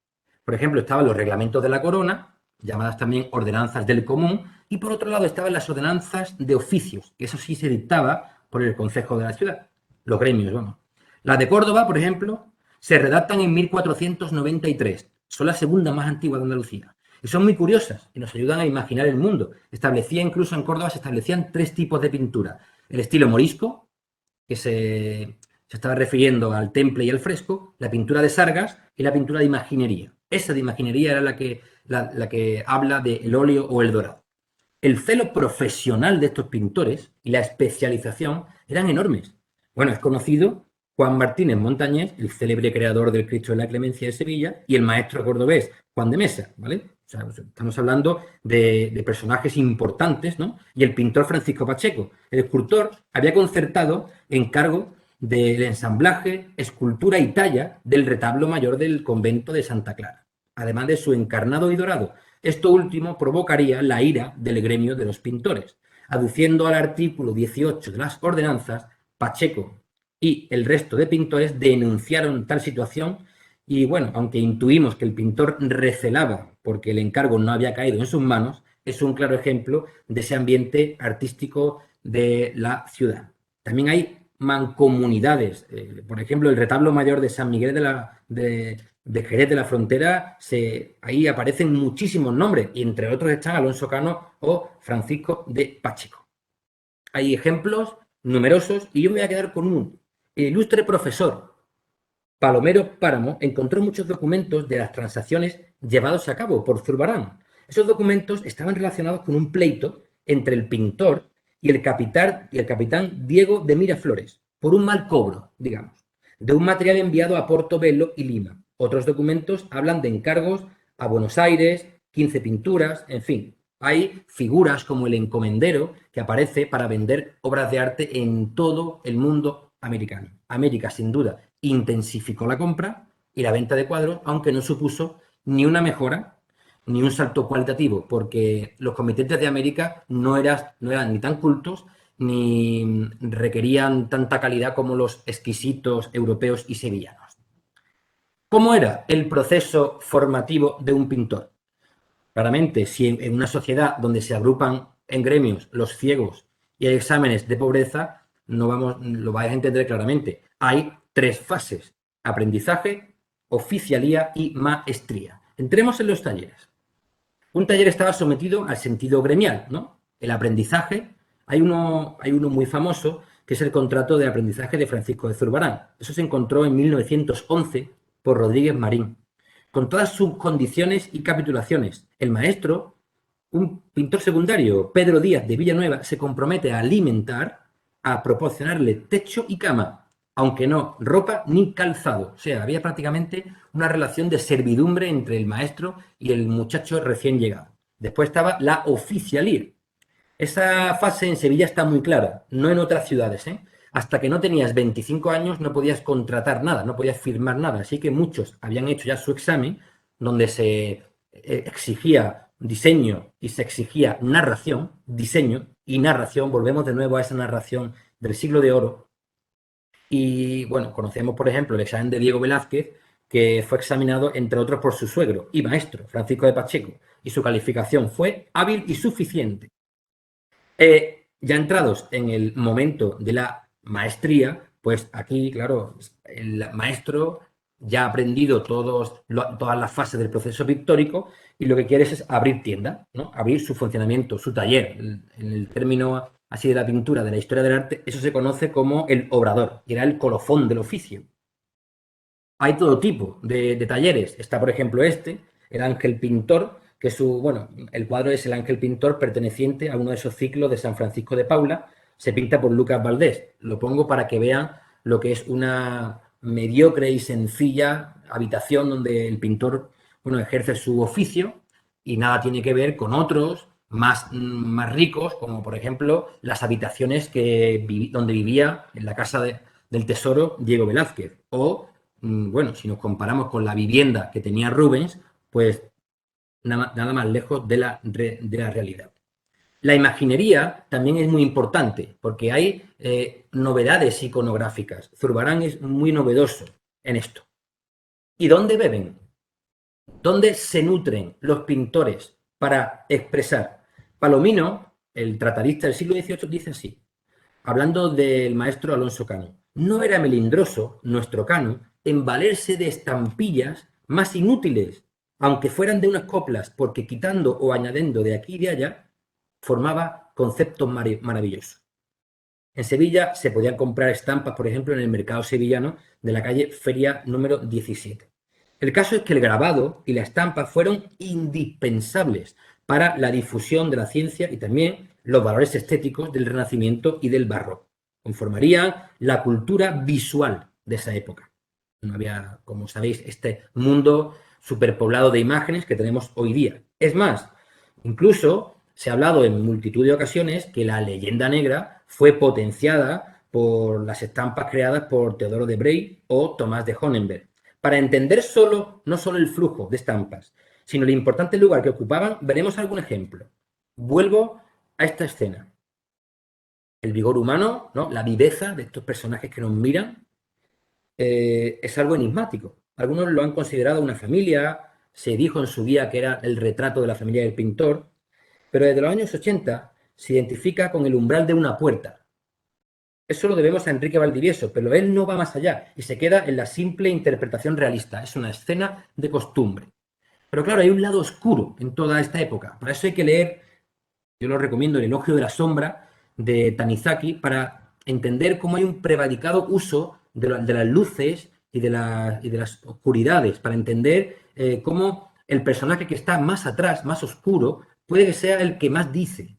Por ejemplo, estaban los reglamentos de la corona, llamadas también ordenanzas del común, y por otro lado estaban las ordenanzas de oficios, que eso sí se dictaba por el Consejo de la Ciudad, los gremios, vamos. Las de Córdoba, por ejemplo, se redactan en 1493, son la segunda más antigua de Andalucía. Y son muy curiosas y nos ayudan a imaginar el mundo. Incluso en Córdoba se establecían tres tipos de pintura: el estilo morisco, que se estaba refiriendo al temple y al fresco, la pintura de sargas y la pintura de imaginería. Esa de imaginería era la que habla del óleo o el dorado. El celo profesional de estos pintores y la especialización eran enormes. Bueno, es conocido Juan Martínez Montañés, el célebre creador del Cristo de la Clemencia de Sevilla, y el maestro cordobés Juan de Mesa, ¿vale? O sea, estamos hablando de personajes importantes, ¿no? Y el pintor Francisco Pacheco, el escultor, había concertado encargo del ensamblaje, escultura y talla del retablo mayor del convento de Santa Clara, además de su encarnado y dorado. Esto último provocaría la ira del gremio de los pintores. Aduciendo al artículo 18 de las ordenanzas, Pacheco y el resto de pintores denunciaron tal situación Y bueno, aunque intuimos que el pintor recelaba porque el encargo no había caído en sus manos, es un claro ejemplo de ese ambiente artístico de la ciudad. También hay mancomunidades. Por ejemplo, el retablo mayor de San Miguel de Jerez de la Frontera, ahí aparecen muchísimos nombres, y entre otros están Alonso Cano o Francisco de Pacheco. Hay ejemplos numerosos y yo me voy a quedar con uno. El ilustre profesor Palomero Páramo encontró muchos documentos de las transacciones llevados a cabo por Zurbarán. Esos documentos estaban relacionados con un pleito entre el pintor y el capitán Diego de Miraflores, por un mal cobro, digamos, de un material enviado a Portobelo y Lima. Otros documentos hablan de encargos a Buenos Aires, 15 pinturas, en fin. Hay figuras como el encomendero que aparece para vender obras de arte en todo el mundo americano. América, sin duda, intensificó la compra y la venta de cuadros, aunque no supuso ni una mejora ni un salto cualitativo, porque los comitentes de América no eran ni tan cultos ni requerían tanta calidad como los exquisitos europeos y sevillanos. ¿Cómo era el proceso formativo de un pintor? Claramente, si en una sociedad donde se agrupan en gremios los ciegos y hay exámenes de pobreza, lo vais a entender claramente. Hay tres fases: aprendizaje, oficialía y maestría. Entremos en los talleres. Un taller estaba sometido al sentido gremial, ¿no? El aprendizaje, hay uno muy famoso, que es el contrato de aprendizaje de Francisco de Zurbarán. Eso se encontró en 1911 por Rodríguez Marín, con todas sus condiciones y capitulaciones. El maestro, un pintor secundario, Pedro Díaz de Villanueva, se compromete a alimentar, a proporcionarle techo y cama, aunque no ropa ni calzado. O sea, había prácticamente una relación de servidumbre entre el maestro y el muchacho recién llegado. Después estaba la oficialía. Esa fase en Sevilla está muy clara, no en otras ciudades, ¿eh? Hasta que no tenías 25 años no podías contratar nada, no podías firmar nada. Así que muchos habían hecho ya su examen, donde se exigía diseño y se exigía narración, diseño y narración. Volvemos de nuevo a esa narración del siglo de oro. Y bueno, conocemos, por ejemplo, el examen de Diego Velázquez, que fue examinado, entre otros, por su suegro y maestro, Francisco de Pacheco, y su calificación fue hábil y suficiente. Ya entrados en el momento de la maestría, pues aquí, claro, el maestro ya ha aprendido todas las fases del proceso pictórico y lo que quiere es abrir tienda, ¿no? Abrir su funcionamiento, su taller. En el término así de la pintura, de la historia del arte, eso se conoce como el obrador, y era el colofón del oficio. Hay todo tipo de talleres. Está, por ejemplo, el Ángel Pintor, que el cuadro es el Ángel Pintor perteneciente a uno de esos ciclos de San Francisco de Paula. Se pinta por Lucas Valdés. Lo pongo para que vean lo que es una mediocre y sencilla habitación donde el pintor, ejerce su oficio, y nada tiene que ver con otros más ricos, como por ejemplo las habitaciones donde vivía en la casa del Tesoro Diego Velázquez, o si nos comparamos con la vivienda que tenía Rubens, pues nada más lejos de la realidad. La imaginería también es muy importante, porque hay novedades iconográficas. Zurbarán es muy novedoso en esto. ¿Y dónde beben? ¿Dónde se nutren los pintores para expresar? Palomino, el tratadista del siglo XVIII, dice así, hablando del maestro Alonso Cano: no era melindroso nuestro Cano en valerse de estampillas más inútiles, aunque fueran de unas coplas, porque quitando o añadiendo de aquí y de allá, formaba conceptos maravillosos. En Sevilla se podían comprar estampas, por ejemplo, en el mercado sevillano de la calle Feria número 17. El caso es que el grabado y la estampa fueron indispensables para la difusión de la ciencia y también los valores estéticos del Renacimiento y del Barroco. Conformarían la cultura visual de esa época. No había, como sabéis, este mundo superpoblado de imágenes que tenemos hoy día. Es más, incluso se ha hablado en multitud de ocasiones que la leyenda negra fue potenciada por las estampas creadas por Teodoro de Brey o Tomás de Honenberg. Para entender no solo el flujo de estampas, sino el importante lugar que ocupaban, veremos algún ejemplo. Vuelvo a esta escena. El vigor humano, ¿no? La viveza de estos personajes que nos miran, es algo enigmático. algunos lo han considerado una familia, se dijo en su guía que era el retrato de la familia del pintor, pero desde los años 80 se identifica con el umbral de una puerta. Eso lo debemos a Enrique Valdivieso, pero él no va más allá y se queda en la simple interpretación realista. Es una escena de costumbre. Pero claro, hay un lado oscuro en toda esta época. Para eso hay que leer, yo lo recomiendo, El elogio de la sombra de Tanizaki, para entender cómo hay un prevaricado uso de las luces y de las oscuridades, para entender cómo el personaje que está más atrás, más oscuro, puede que sea el que más dice.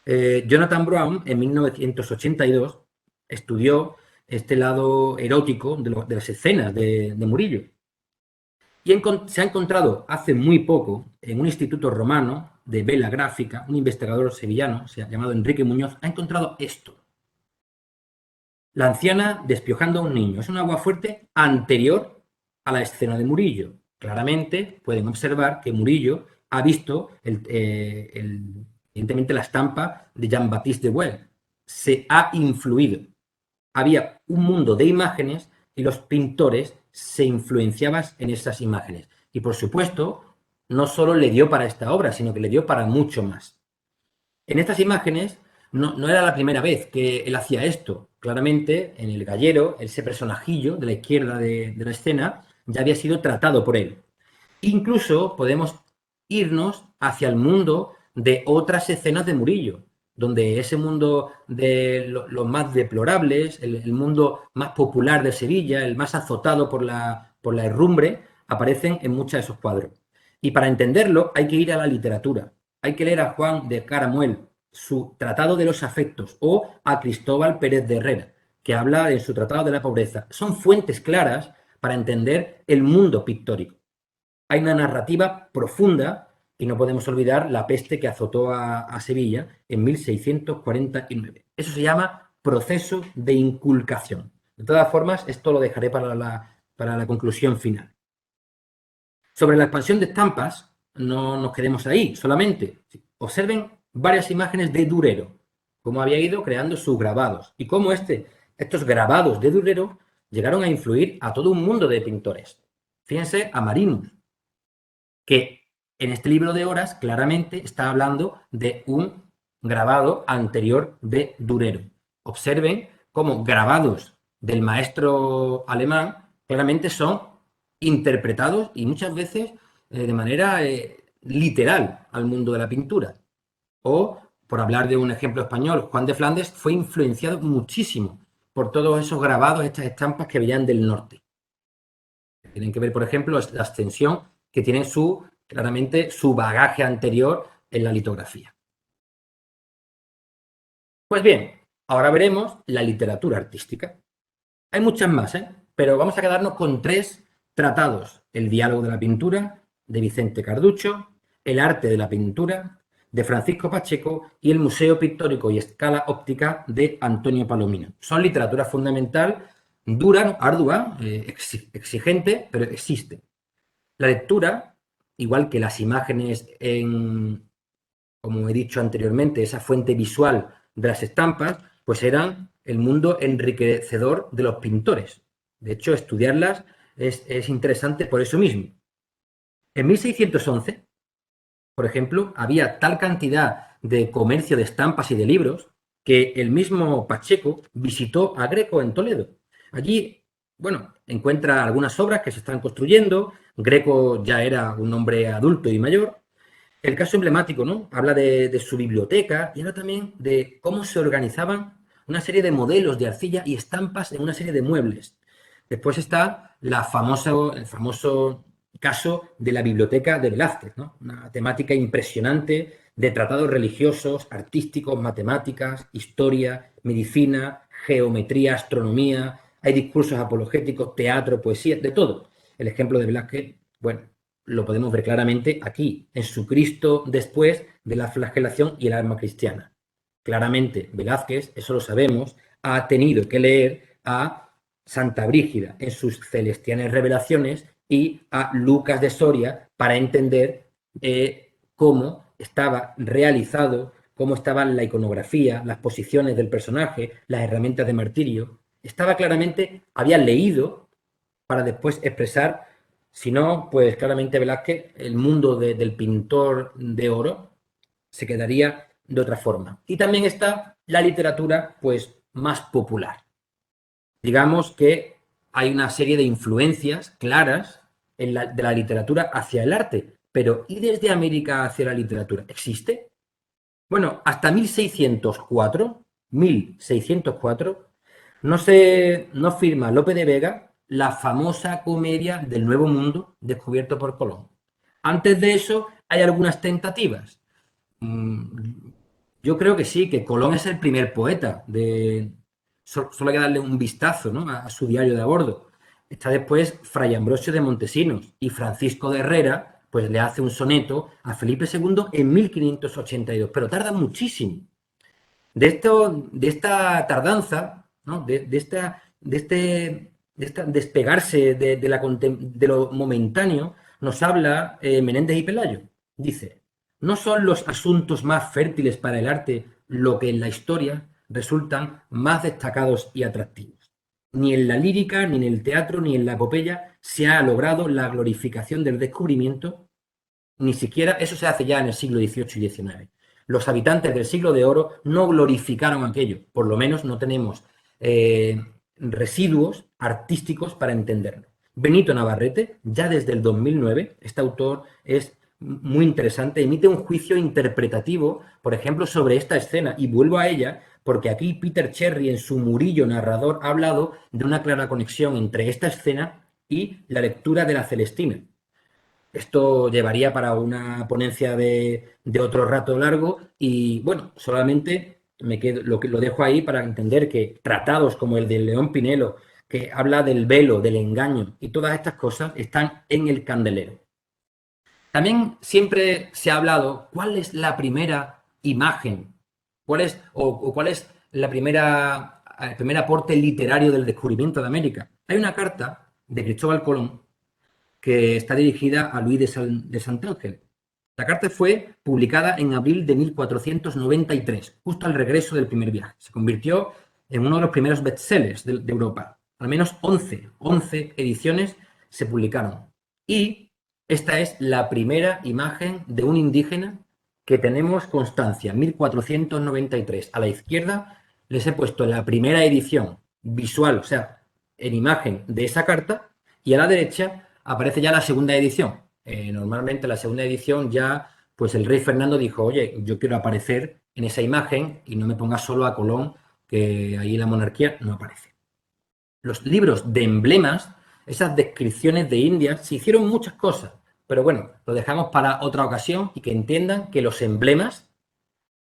Jonathan Brown, en 1982, estudió este lado erótico de las escenas de Murillo. Y se ha encontrado hace muy poco en un instituto romano de vela gráfica, un investigador sevillano llamado Enrique Muñoz, ha encontrado esto. La anciana despiojando a un niño. Es un aguafuerte anterior a la escena de Murillo. Claramente pueden observar que Murillo ha visto evidentemente la estampa de Jean-Baptiste de Well. Se ha influido. Había un mundo de imágenes y los pintores se influenciaban en esas imágenes. Y por supuesto, no solo le dio para esta obra, sino que le dio para mucho más. En estas imágenes no era la primera vez que él hacía esto. Claramente, en El Gallero, ese personajillo de la izquierda de la escena ya había sido tratado por él. Incluso podemos irnos hacia el mundo de otras escenas de Murillo, donde ese mundo de los más deplorables, el mundo más popular de Sevilla, el más azotado por la herrumbre, aparecen en muchos de esos cuadros. Y para entenderlo hay que ir a la literatura. Hay que leer a Juan de Caramuel, su Tratado de los Afectos, o a Cristóbal Pérez de Herrera, que habla en su Tratado de la Pobreza. Son fuentes claras para entender el mundo pictórico. Hay una narrativa profunda y no podemos olvidar la peste que azotó a Sevilla en 1649. Eso se llama proceso de inculcación. De todas formas, esto lo dejaré para la conclusión final. Sobre la expansión de estampas, no nos quedemos ahí solamente. Observen varias imágenes de Durero, cómo había ido creando sus grabados y cómo estos grabados de Durero llegaron a influir a todo un mundo de pintores. Fíjense a Marinus, que en este libro de horas claramente está hablando de un grabado anterior de Durero. Observen cómo grabados del maestro alemán claramente son interpretados y muchas veces de manera literal al mundo de la pintura. O, por hablar de un ejemplo español, Juan de Flandes fue influenciado muchísimo por todos esos grabados, estas estampas que venían del norte. Tienen que ver, por ejemplo, la extensión que tienen claramente su bagaje anterior en la litografía. Pues bien, ahora veremos la literatura artística. Hay muchas más, pero vamos a quedarnos con 3 tratados. El diálogo de la pintura, de Vicente Carducho, El arte de la pintura, de Francisco Pacheco, y El museo pictórico y escala óptica, de Antonio Palomino. Son literatura fundamental, dura, ardua, exigente, pero existe. La lectura, igual que las imágenes como he dicho anteriormente, esa fuente visual de las estampas, pues eran el mundo enriquecedor de los pintores. De hecho, estudiarlas es interesante por eso mismo. En 1611, por ejemplo, había tal cantidad de comercio de estampas y de libros que el mismo Pacheco visitó a Greco en Toledo. Allí, bueno, encuentra algunas obras que se están construyendo. Greco ya era un hombre adulto y mayor. El caso emblemático, ¿no? Habla de su biblioteca y habla también de cómo se organizaban una serie de modelos de arcilla y estampas en una serie de muebles. Después está el famoso caso de la biblioteca de Velázquez, ¿no? Una temática impresionante de tratados religiosos, artísticos, matemáticas, historia, medicina, geometría, astronomía. Hay discursos apologéticos, teatro, poesía, de todo. El ejemplo de Velázquez, bueno, lo podemos ver claramente aquí, en su Cristo después de la flagelación y el alma cristiana. Claramente, Velázquez, eso lo sabemos, ha tenido que leer a Santa Brígida en sus celestiales revelaciones y a Lucas de Soria para entender cómo estaba realizado, cómo estaba la iconografía, las posiciones del personaje, las herramientas de martirio. Estaba claramente, había leído para después expresar Si no, pues claramente Velázquez, el mundo del pintor de oro, se quedaría de otra forma. Y también está la literatura, pues, más popular. Digamos que hay una serie de influencias claras de la literatura hacia el arte, pero ¿y desde América hacia la literatura? ¿Existe? Bueno, hasta 1604, no firma Lope de Vega la famosa comedia del Nuevo Mundo descubierto por Colón. Antes de eso hay algunas tentativas. Mm, Yo creo que sí, que Colón es el primer poeta. Solo hay que darle un vistazo, ¿no?, a su diario de a bordo. Está después Fray Ambrosio de Montesinos y Francisco de Herrera, pues le hace un soneto a Felipe II en 1582, pero tarda muchísimo. De esta tardanza, ¿no?, de esta despegarse de lo momentáneo, nos habla Menéndez y Pelayo. Dice: no son los asuntos más fértiles para el arte lo que en la historia resultan más destacados y atractivos. Ni en la lírica, ni en el teatro, ni en la epopeya se ha logrado la glorificación del descubrimiento. Ni siquiera eso se hace ya en el siglo XVIII y XIX. Los habitantes del siglo de oro no glorificaron aquello, por lo menos no tenemos residuos artísticos para entenderlo. Benito Navarrete, ya desde el 2009, este autor es muy interesante, emite un juicio interpretativo, por ejemplo, sobre esta escena, y vuelvo a ella porque aquí Peter Cherry, en su Murillo narrador, ha hablado de una clara conexión entre esta escena y la lectura de la Celestina. Esto llevaría para una ponencia de otro rato largo y, bueno, solamente lo dejo ahí para entender que tratados como el de León Pinelo, que habla del velo, del engaño y todas estas cosas, están en el candelero. También siempre se ha hablado cuál es la primera imagen, cuál es el primer aporte literario del descubrimiento de América. Hay una carta de Cristóbal Colón que está dirigida a Luis de Santángel. La carta fue publicada en abril de 1493, justo al regreso del primer viaje. Se convirtió en uno de los primeros bestsellers de Europa. Al menos 11 ediciones se publicaron. Y esta es la primera imagen de un indígena que tenemos constancia, 1493. A la izquierda les he puesto la primera edición visual, o sea, en imagen de esa carta, y a la derecha aparece ya la segunda edición. Normalmente la segunda edición ya, pues el rey Fernando dijo: oye, yo quiero aparecer en esa imagen y no me pongas solo a Colón, que ahí la monarquía no aparece. Los libros de emblemas, esas descripciones de India, se hicieron muchas cosas, pero bueno, lo dejamos para otra ocasión y que entiendan que los emblemas,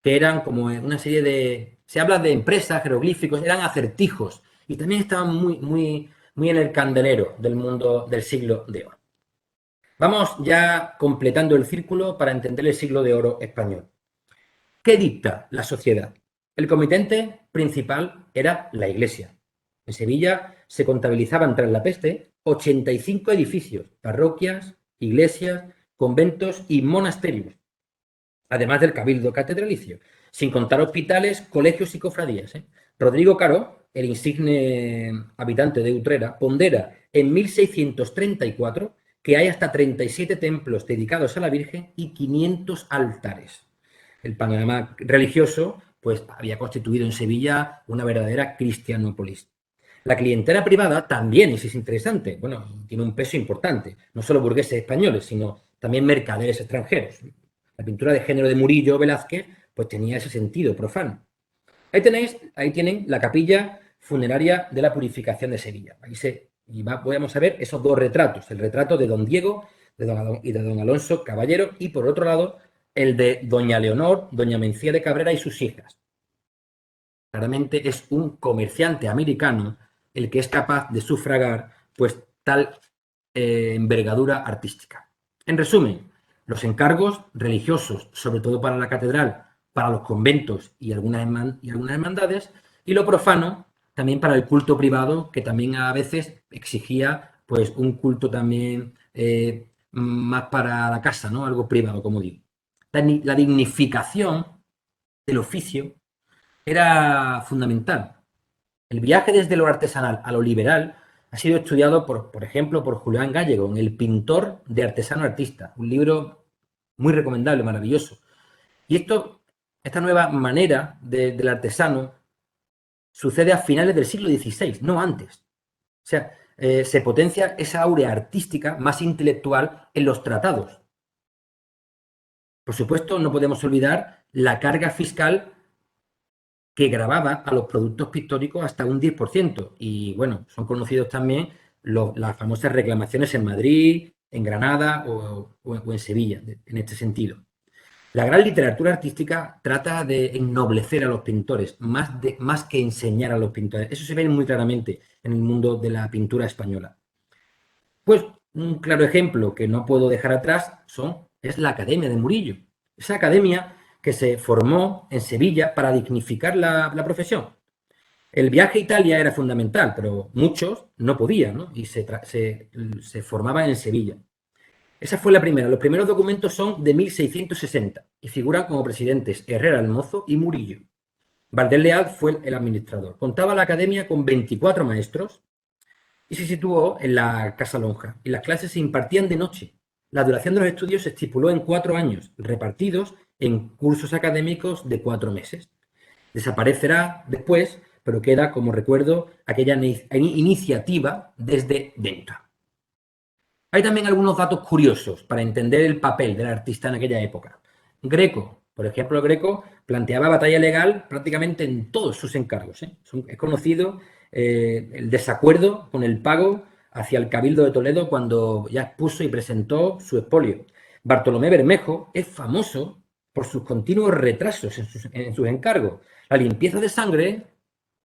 que eran como una serie de... Se habla de empresas, jeroglíficos, eran acertijos y también estaban muy en el candelero del mundo del siglo de oro. Vamos ya completando el círculo para entender el siglo de oro español. ¿Qué dicta la sociedad? El comitente principal era la Iglesia. En Sevilla se contabilizaban tras la peste 85 edificios, parroquias, iglesias, conventos y monasterios, además del cabildo catedralicio, sin contar hospitales, colegios y cofradías. Rodrigo Caro, el insigne habitante de Utrera, pondera en 1634 que hay hasta 37 templos dedicados a la Virgen y 500 altares. El panorama religioso, pues, había constituido en Sevilla una verdadera cristianópolis. La clientela privada también, y eso es interesante, bueno, tiene un peso importante, no solo burgueses españoles, sino también mercaderes extranjeros. La pintura de género de Murillo Velázquez, pues tenía ese sentido profano. Ahí tienen la capilla funeraria de la Purificación de Sevilla. Vamos a ver esos dos retratos, el retrato de don Diego y de don Alonso Caballero, y por otro lado el de doña Leonor, doña Mencía de Cabrera y sus hijas. Claramente es un comerciante americano el que es capaz de sufragar pues tal envergadura artística. En resumen, los encargos religiosos, sobre todo para la catedral, para los conventos y algunas hermandades, y lo profano también para el culto privado, que también a veces exigía pues un culto también más para la casa, ¿no? Algo privado, como digo. La dignificación del oficio era fundamental. El viaje desde lo artesanal a lo liberal ha sido estudiado, por ejemplo, por Julián Gallego, en El pintor de artesano artista, un libro muy recomendable, maravilloso. Y esta nueva manera del artesano sucede a finales del siglo XVI, no antes. O sea, se potencia esa aurea artística más intelectual en los tratados. Por supuesto, no podemos olvidar la carga fiscal que grababa a los productos pictóricos hasta un 10%. Y bueno, son conocidos también las famosas reclamaciones en Madrid, en Granada o en Sevilla, en este sentido. La gran literatura artística trata de ennoblecer a los pintores, más que enseñar a los pintores. Eso se ve muy claramente en el mundo de la pintura española. Pues un claro ejemplo que no puedo dejar atrás es la Academia de Murillo. Esa academia que se formó en Sevilla para dignificar la profesión. El viaje a Italia era fundamental, pero muchos no podían, ¿no? Y se formaban en Sevilla. Esa fue la primera. Los primeros documentos son de 1660 y figuran como presidentes Herrera el Mozo y Murillo. Valdés Leal fue el administrador. Contaba la academia con 24 maestros y se situó en la Casa Lonja. Y las clases se impartían de noche. La duración de los estudios se estipuló en 4 años, repartidos en cursos académicos de 4 meses. Desaparecerá después, pero queda como recuerdo aquella iniciativa desde dentro. Hay también algunos datos curiosos para entender el papel del artista en aquella época. Greco, por ejemplo, Greco planteaba batalla legal prácticamente en todos sus encargos. Es conocido el desacuerdo con el pago hacia el Cabildo de Toledo cuando ya expuso y presentó su expolio. Bartolomé Bermejo es famoso por sus continuos retrasos en sus encargos. La limpieza de sangre,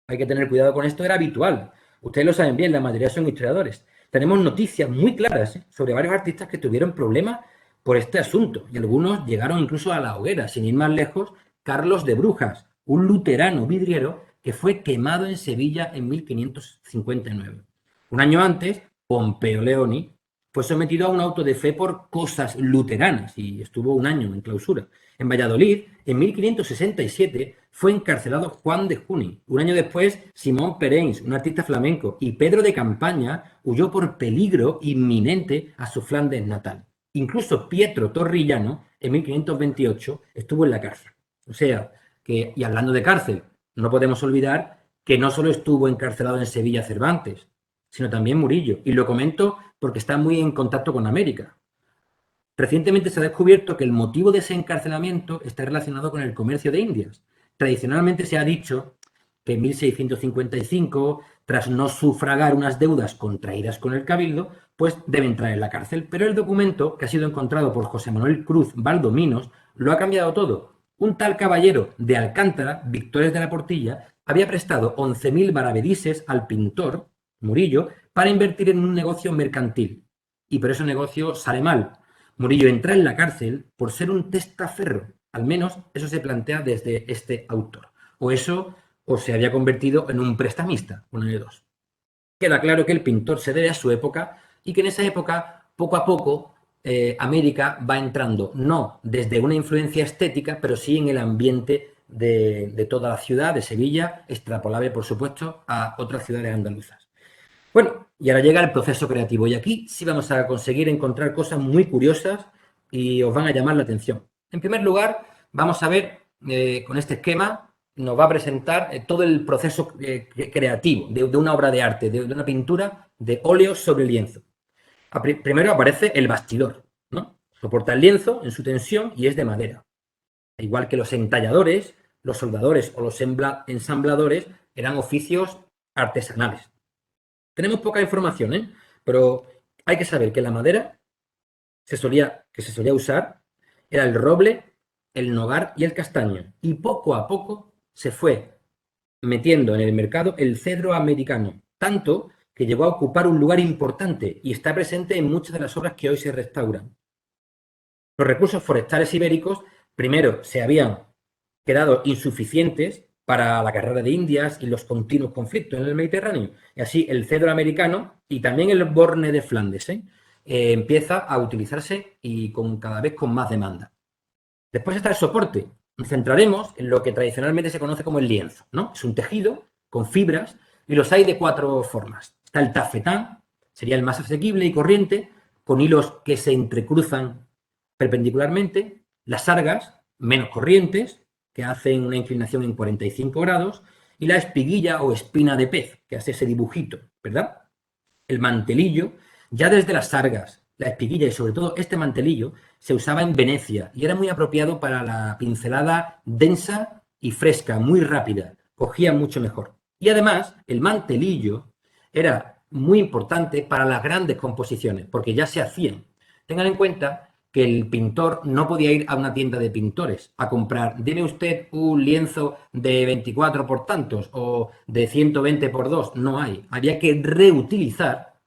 hay que tener cuidado con esto, era habitual. Ustedes lo saben bien, la mayoría son historiadores. Tenemos noticias muy claras sobre varios artistas que tuvieron problemas por este asunto y algunos llegaron incluso a la hoguera. Sin ir más lejos, Carlos de Brujas, un luterano vidriero que fue quemado en Sevilla en 1559. Un año antes, Pompeo Leoni fue sometido a un auto de fe por cosas luteranas y estuvo un año en clausura. En Valladolid, en 1567, fue encarcelado Juan de Juni. Un año después, Simón Pereins, un artista flamenco, y Pedro de Campaña huyó por peligro inminente a su Flandes natal. Incluso Pietro Torrillano, en 1528, estuvo en la cárcel. O sea, y hablando de cárcel, no podemos olvidar que no solo estuvo encarcelado en Sevilla Cervantes, sino también Murillo. Y lo comento porque está muy en contacto con América. Recientemente se ha descubierto que el motivo de ese encarcelamiento está relacionado con el comercio de Indias. Tradicionalmente se ha dicho que en 1655, tras no sufragar unas deudas contraídas con el Cabildo, pues debe entrar en la cárcel. Pero el documento, que ha sido encontrado por José Manuel Cruz Valdominos, lo ha cambiado todo. Un tal caballero de Alcántara, Victores de la Portilla, había prestado 11.000 maravedises al pintor, Murillo, para invertir en un negocio mercantil. Y por ese negocio sale mal. Murillo entra en la cárcel por ser un testaferro. Al menos eso se plantea desde este autor. O se había convertido en un prestamista, uno de dos. Queda claro que el pintor se debe a su época y que en esa época, poco a poco, América va entrando, no desde una influencia estética, pero sí en el ambiente de toda la ciudad, de Sevilla, extrapolable, por supuesto, a otras ciudades andaluzas. Bueno, y ahora llega el proceso creativo y aquí sí vamos a conseguir encontrar cosas muy curiosas y os van a llamar la atención. En primer lugar, vamos a ver con este esquema, nos va a presentar todo el proceso creativo de una obra de arte, de una pintura de óleo sobre lienzo. Primero aparece el bastidor, ¿no? Soporta el lienzo en su tensión y es de madera. Igual que los entalladores, los soldadores o los ensambladores eran oficios artesanales. Tenemos poca información, pero hay que saber que la madera que se solía usar era el roble, el nogar y el castaño. Y poco a poco se fue metiendo en el mercado el cedro americano, tanto que llegó a ocupar un lugar importante y está presente en muchas de las obras que hoy se restauran. Los recursos forestales ibéricos, primero, se habían quedado insuficientes para la carrera de Indias y los continuos conflictos en el Mediterráneo. Y así el cedro americano y también el borne de Flandes empieza a utilizarse y cada vez con más demanda. Después está el soporte. Nos centraremos en lo que tradicionalmente se conoce como el lienzo, ¿no? Es un tejido con fibras y los hay de 4 formas. Está el tafetán, sería el más asequible y corriente, con hilos que se entrecruzan perpendicularmente. Las sargas, menos corrientes, que hacen una inclinación en 45 grados. Y la espiguilla o espina de pez, que hace ese dibujito, ¿verdad? El mantelillo, ya desde las sargas, la espiguilla y sobre todo este mantelillo, se usaba en Venecia y era muy apropiado para la pincelada densa y fresca, muy rápida, cogía mucho mejor. Y además, el mantelillo era muy importante para las grandes composiciones, porque ya se hacían. Tengan en cuenta que el pintor no podía ir a una tienda de pintores a comprar, deme usted un lienzo de 24 por tantos o de 120 por 2, no hay. Había que reutilizar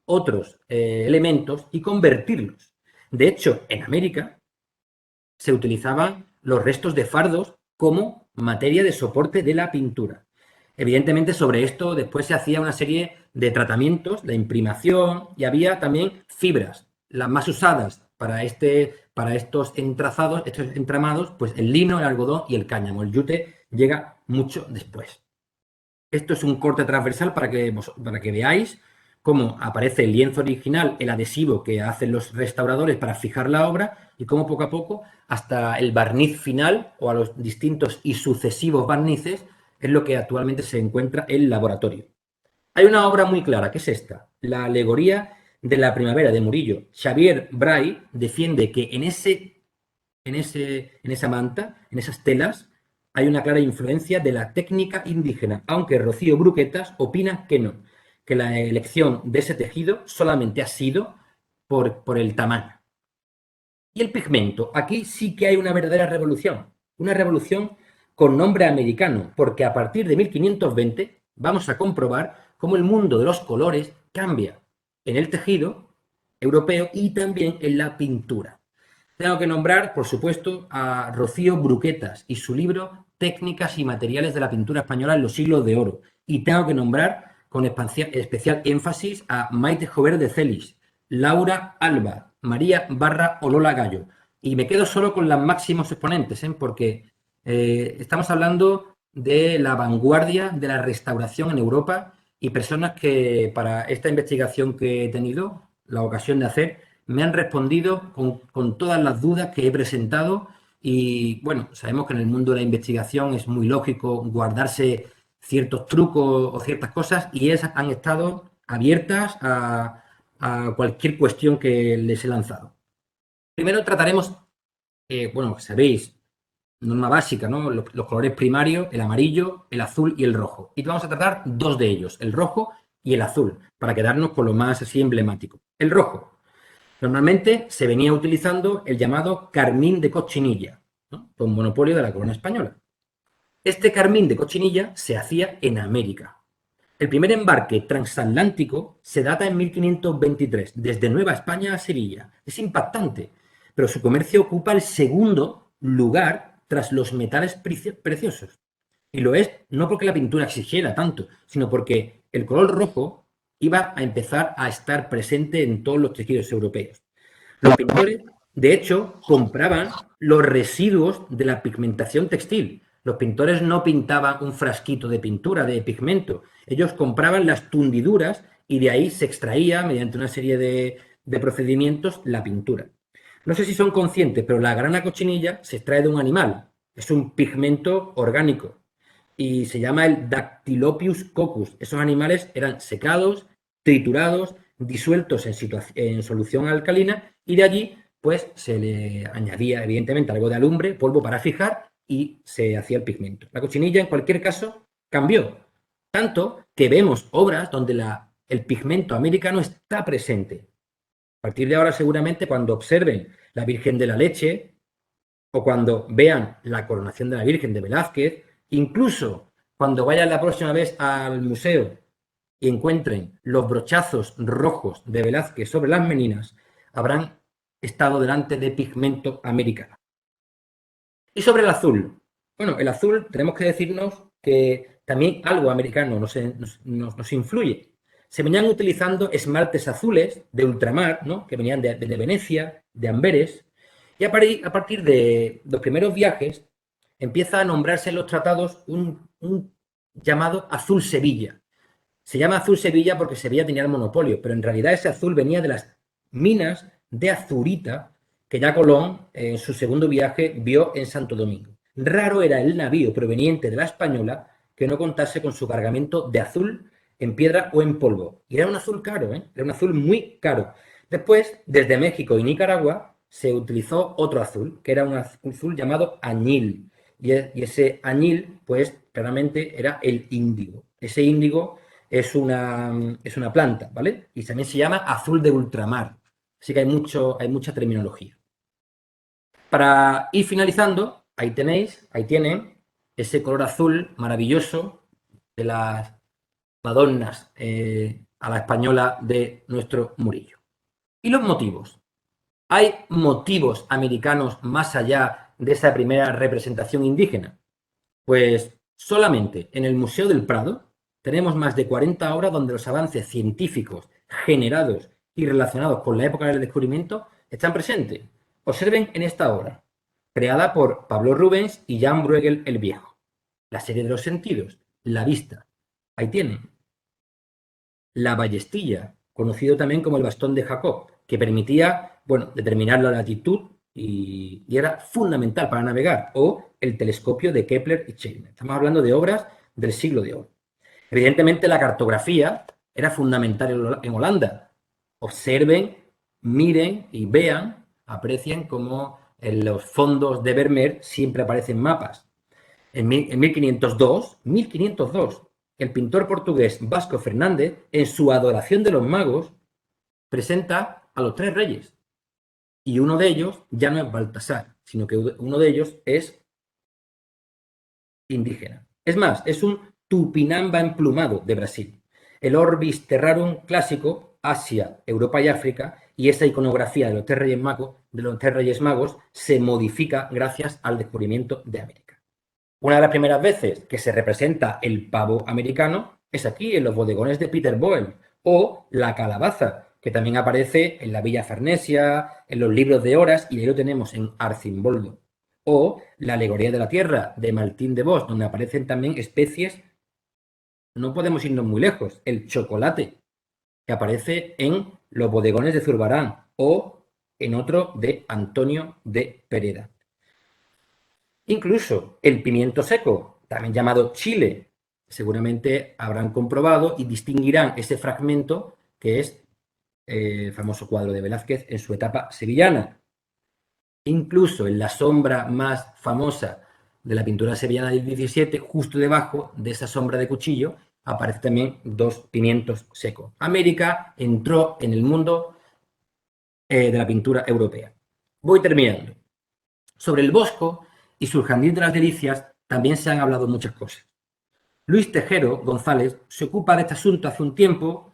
otros elementos y convertirlos. De hecho, en América se utilizaban los restos de fardos como materia de soporte de la pintura. Evidentemente, sobre esto después se hacía una serie de tratamientos, la imprimación, y había también fibras. Las más usadas para estos entrazados, estos entramados, pues el lino, el algodón y el cáñamo. El yute llega mucho después. Esto es un corte transversal para que veáis cómo aparece el lienzo original, el adhesivo que hacen los restauradores para fijar la obra y cómo poco a poco hasta el barniz final o a los distintos y sucesivos barnices es lo que actualmente se encuentra en el laboratorio. Hay una obra muy clara, que es esta, la alegoría de la primavera de Murillo. Xavier Bray defiende que en esa manta, en esas telas, hay una clara influencia de la técnica indígena, aunque Rocío Bruquetas opina que no, que la elección de ese tejido solamente ha sido por el tamaño. Y el pigmento, aquí sí que hay una revolución con nombre americano, porque a partir de 1520 vamos a comprobar cómo el mundo de los colores cambia en el tejido europeo y también en la pintura. Tengo que nombrar, por supuesto, a Rocío Bruquetas y su libro Técnicas y materiales de la pintura española en los siglos de oro. Y tengo que nombrar con especial énfasis a Maite Jover de Celis, Laura Alba, María Barra o Lola Gallo. Y me quedo solo con los máximos exponentes, porque estamos hablando de la vanguardia de la restauración en Europa y personas que para esta investigación que he tenido la ocasión de hacer me han respondido con todas las dudas que he presentado y bueno, sabemos que en el mundo de la investigación es muy lógico guardarse ciertos trucos o ciertas cosas y esas han estado abiertas a cualquier cuestión que les he lanzado. Primero trataremos, bueno, sabéis, norma básica, ¿no? Los colores primarios, el amarillo, el azul y el rojo. Y vamos a tratar dos de ellos, el rojo y el azul, para quedarnos con lo más así emblemático. El rojo. Normalmente se venía utilizando el llamado carmín de cochinilla, ¿no? Con monopolio de la corona española. Este carmín de cochinilla se hacía en América. El primer embarque transatlántico se data en 1523, desde Nueva España a Sevilla. Es impactante, pero su comercio ocupa el segundo lugar tras los metales preciosos. Y lo es no porque la pintura exigiera tanto, sino porque el color rojo iba a empezar a estar presente en todos los tejidos europeos. Los pintores, de hecho, compraban los residuos de la pigmentación textil. Los pintores no pintaban un frasquito de pintura, de pigmento. Ellos compraban las tundiduras y de ahí se extraía, mediante una serie de procedimientos, la pintura. No sé si son conscientes, pero la grana cochinilla se extrae de un animal. Es un pigmento orgánico y se llama el Dactylopius coccus. Esos animales eran secados, triturados, disueltos en solución alcalina y de allí pues se le añadía evidentemente algo de alumbre, polvo para fijar y se hacía el pigmento. La cochinilla en cualquier caso cambió, tanto que vemos obras donde el pigmento americano está presente. A partir de ahora seguramente cuando observen la Virgen de la Leche o cuando vean la coronación de la Virgen de Velázquez, incluso cuando vayan la próxima vez al museo y encuentren los brochazos rojos de Velázquez sobre las meninas, habrán estado delante de pigmento americano. Y sobre el azul. Bueno, el azul tenemos que decirnos que también algo americano nos influye. Se venían utilizando esmaltes azules de ultramar, ¿no? Que venían de Venecia, de Amberes, y a partir de los primeros viajes empieza a nombrarse en los tratados un llamado azul Sevilla, Se llama Azul Sevilla porque Sevilla tenía el monopolio, pero en realidad ese azul venía de las minas de azurita que ya Colón en su segundo viaje vio en Santo Domingo. Raro era el navío proveniente de la Española que no contase con su cargamento de azul en piedra o en polvo. Y era un azul caro, ¿eh? Era un azul muy caro. Después, desde México y Nicaragua, se utilizó otro azul, que era un azul llamado añil. Y ese añil, pues, claramente era el índigo. Ese índigo es una planta, ¿vale? Y también se llama azul de ultramar. Así que hay mucha terminología. Para ir finalizando, ahí tienen ese color azul maravilloso de las Madonnas a la española de nuestro Murillo. ¿Y los motivos? ¿Hay motivos americanos más allá de esa primera representación indígena? Pues solamente en el Museo del Prado tenemos más de 40 obras donde los avances científicos generados y relacionados con la época del descubrimiento están presentes. Observen en esta obra, creada por Pablo Rubens y Jan Bruegel el Viejo. La serie de los sentidos, la vista. Ahí tienen. La ballestilla, conocido también como el bastón de Jacob, que permitía, bueno, determinar la latitud y era fundamental para navegar, o el telescopio de Kepler y Scheiner. Estamos hablando de obras del siglo de oro. Evidentemente, la cartografía era fundamental en Holanda. Observen, miren y vean, aprecien cómo en los fondos de Vermeer siempre aparecen mapas. En 1502, el pintor portugués Vasco Fernández, en su Adoración de los Magos, presenta a los tres reyes. Y uno de ellos ya no es Baltasar, sino que uno de ellos es indígena. Es más, es un Tupinamba emplumado de Brasil. El Orbis Terrarum clásico, Asia, Europa y África, y esa iconografía de los tres reyes magos se modifica gracias al descubrimiento de América. Una de las primeras veces que se representa el pavo americano es aquí, en los bodegones de Peter Boyle, o la calabaza, que también aparece en la Villa Farnesia, en los libros de horas, y ahí lo tenemos en Arcimboldo. O la alegoría de la tierra de Martín de Vos, donde aparecen también especies, no podemos irnos muy lejos, el chocolate, que aparece en los bodegones de Zurbarán, o en otro de Antonio de Pereda. Incluso el pimiento seco, también llamado chile, seguramente habrán comprobado y distinguirán ese fragmento que es el famoso cuadro de Velázquez en su etapa sevillana. Incluso en la sombra más famosa de la pintura sevillana del 17, justo debajo de esa sombra de cuchillo, aparecen también dos pimientos secos. América entró en el mundo de la pintura europea. Voy terminando. Sobre el Bosco y su Jardín de las Delicias también se han hablado muchas cosas. Luis Tejero González se ocupa de este asunto hace un tiempo.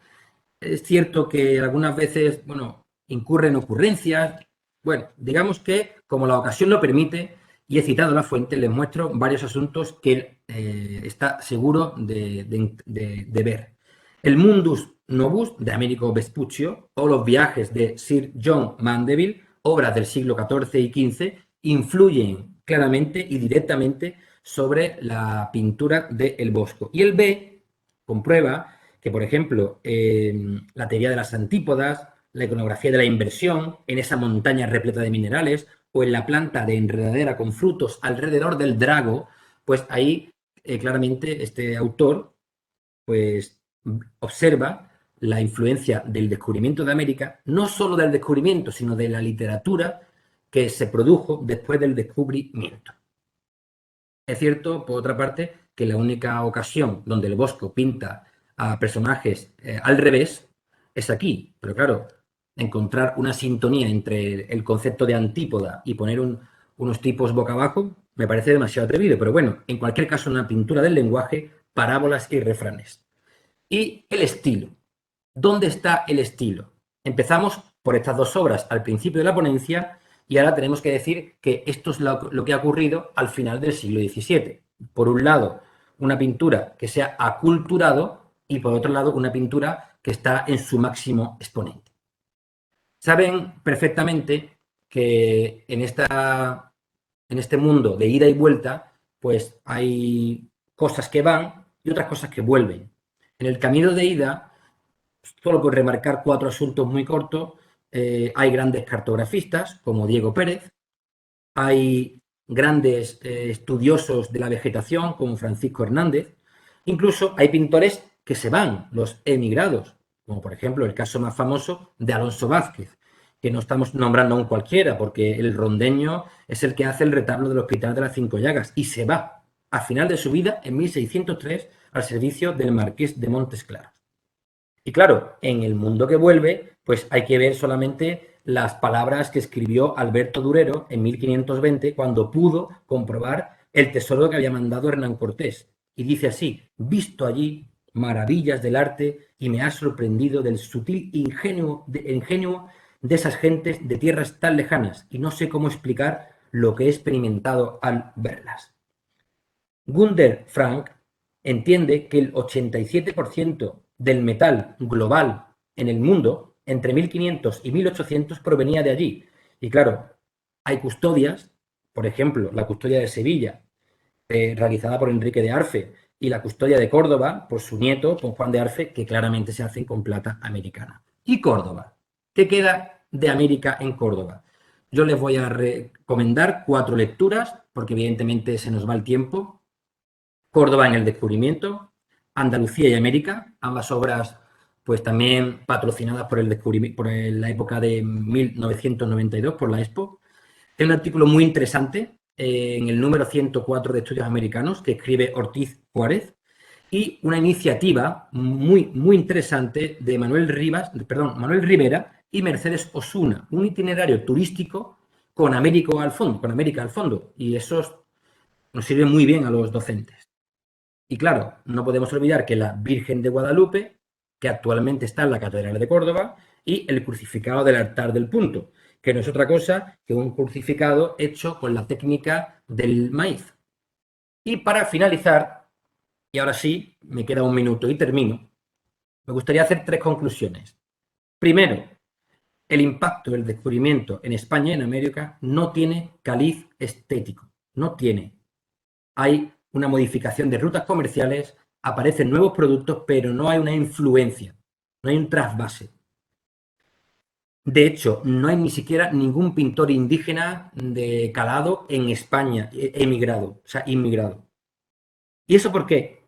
Es cierto que algunas veces, bueno, incurren ocurrencias. Bueno, digamos que como la ocasión lo permite y he citado la fuente, les muestro varios asuntos que está seguro de ver. El Mundus Novus de Américo Vespuccio o los viajes de Sir John Mandeville, obras del siglo XIV y XV, influyen claramente y directamente sobre la pintura de El Bosco. Y el B comprueba que, por ejemplo, la teoría de las antípodas, la iconografía de la inversión, en esa montaña repleta de minerales, o en la planta de enredadera con frutos alrededor del drago, pues ahí claramente este autor pues observa la influencia del descubrimiento de América, no solo del descubrimiento, sino de la literatura que se produjo después del descubrimiento. Es cierto, por otra parte, que la única ocasión donde el Bosco pinta a personajes al revés es aquí. Pero claro, encontrar una sintonía entre el concepto de antípoda y poner unos tipos boca abajo me parece demasiado atrevido. Pero bueno, en cualquier caso, una pintura del lenguaje, parábolas y refranes. Y el estilo. ¿Dónde está el estilo? Empezamos por estas dos obras al principio de la ponencia y ahora tenemos que decir que esto es lo que ha ocurrido al final del siglo XVII. Por un lado, una pintura que se ha aculturado y por otro lado, una pintura que está en su máximo exponente. Saben perfectamente que en este mundo de ida y vuelta, pues hay cosas que van y otras cosas que vuelven. En el camino de ida, solo por remarcar 4 asuntos muy cortos, hay grandes cartografistas como Diego Pérez, hay grandes estudiosos de la vegetación como Francisco Hernández, incluso hay pintores que se van, los emigrados, como por ejemplo el caso más famoso de Alonso Vázquez, que no estamos nombrando a un cualquiera, porque el rondeño es el que hace el retablo del Hospital de las Cinco Llagas y se va a final de su vida, en 1603, al servicio del Marqués de Montes Claros. Y claro, en el mundo que vuelve, pues hay que ver solamente las palabras que escribió Alberto Durero en 1520, cuando pudo comprobar el tesoro que había mandado Hernán Cortés. Y dice así: visto allí maravillas del arte y me ha sorprendido del sutil ingenio de esas gentes de tierras tan lejanas, y no sé cómo explicar lo que he experimentado al verlas. Gunder Frank entiende que el 87% del metal global en el mundo, entre 1500 y 1800, provenía de allí. Y claro, hay custodias, por ejemplo, la custodia de Sevilla, realizada por Enrique de Arfe, y la custodia de Córdoba, por su nieto, con Juan de Arfe, que claramente se hacen con plata americana. ¿Y Córdoba? ¿Qué queda de América en Córdoba? Yo les voy a recomendar 4 lecturas, porque evidentemente se nos va el tiempo. Córdoba en el descubrimiento, Andalucía y América, ambas obras pues también patrocinadas por la época de 1992 por la Expo. Es un artículo muy interesante en el número 104 de Estudios Americanos que escribe Ortiz Juárez, y una iniciativa muy interesante de Manuel Rivera y Mercedes Osuna, un itinerario turístico con América al fondo, y eso nos sirve muy bien a los docentes. Y claro, no podemos olvidar que la Virgen de Guadalupe, que actualmente está en la Catedral de Córdoba, y el crucificado del altar del punto, que no es otra cosa que un crucificado hecho con la técnica del maíz. Y para finalizar, y ahora sí, me queda un minuto y termino, me gustaría hacer 3 conclusiones. Primero, el impacto del descubrimiento en España y en América no tiene caliz estético, no tiene. Hay una modificación de rutas comerciales, aparecen nuevos productos, pero no hay una influencia, no hay un trasvase. De hecho, no hay ni siquiera ningún pintor indígena de calado en España, inmigrado. ¿Y eso por qué?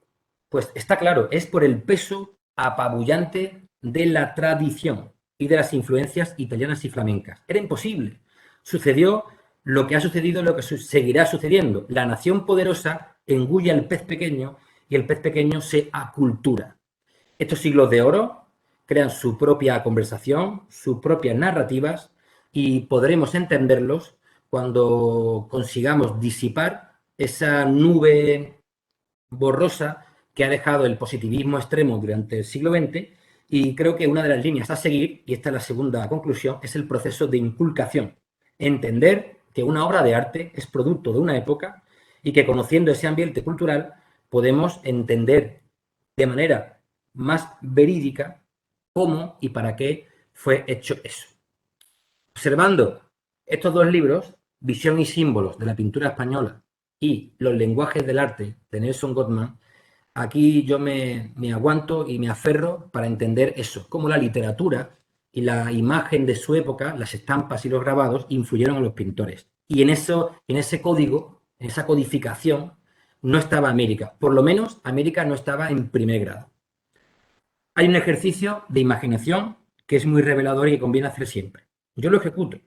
Pues está claro, es por el peso apabullante de la tradición y de las influencias italianas y flamencas. Era imposible. Sucedió lo que ha sucedido, lo que seguirá sucediendo. La nación poderosa engulle al pez pequeño y el pez pequeño se acultura. Estos siglos de oro crean su propia conversación, sus propias narrativas, y podremos entenderlos cuando consigamos disipar esa nube borrosa que ha dejado el positivismo extremo durante el siglo XX. Y creo que una de las líneas a seguir, y esta es la segunda conclusión, es el proceso de inculcación. Entender que una obra de arte es producto de una época y que, conociendo ese ambiente cultural, podemos entender de manera más verídica cómo y para qué fue hecho eso. Observando estos 2 libros, Visión y símbolos de la pintura española y Los lenguajes del arte de Nelson Gottman, aquí yo me aguanto y me aferro para entender eso, cómo la literatura y la imagen de su época, las estampas y los grabados, influyeron en los pintores. Y en ese código, en esa codificación, no estaba América. Por lo menos América no estaba en primer grado. Hay un ejercicio de imaginación que es muy revelador y que conviene hacer siempre. Yo lo ejecuto.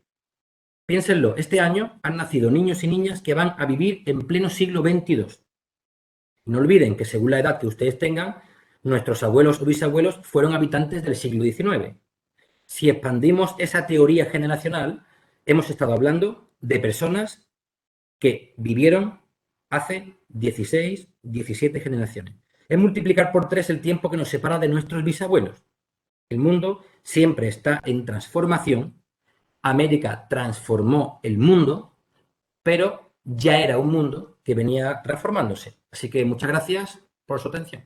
Piénsenlo, este año han nacido niños y niñas que van a vivir en pleno siglo XXII. No olviden que, según la edad que ustedes tengan, nuestros abuelos o bisabuelos fueron habitantes del siglo XIX. Si expandimos esa teoría generacional, hemos estado hablando de personas que vivieron hace 16, 17 generaciones. Es multiplicar por 3 el tiempo que nos separa de nuestros bisabuelos. El mundo siempre está en transformación. América transformó el mundo, pero ya era un mundo que venía transformándose. Así que muchas gracias por su atención.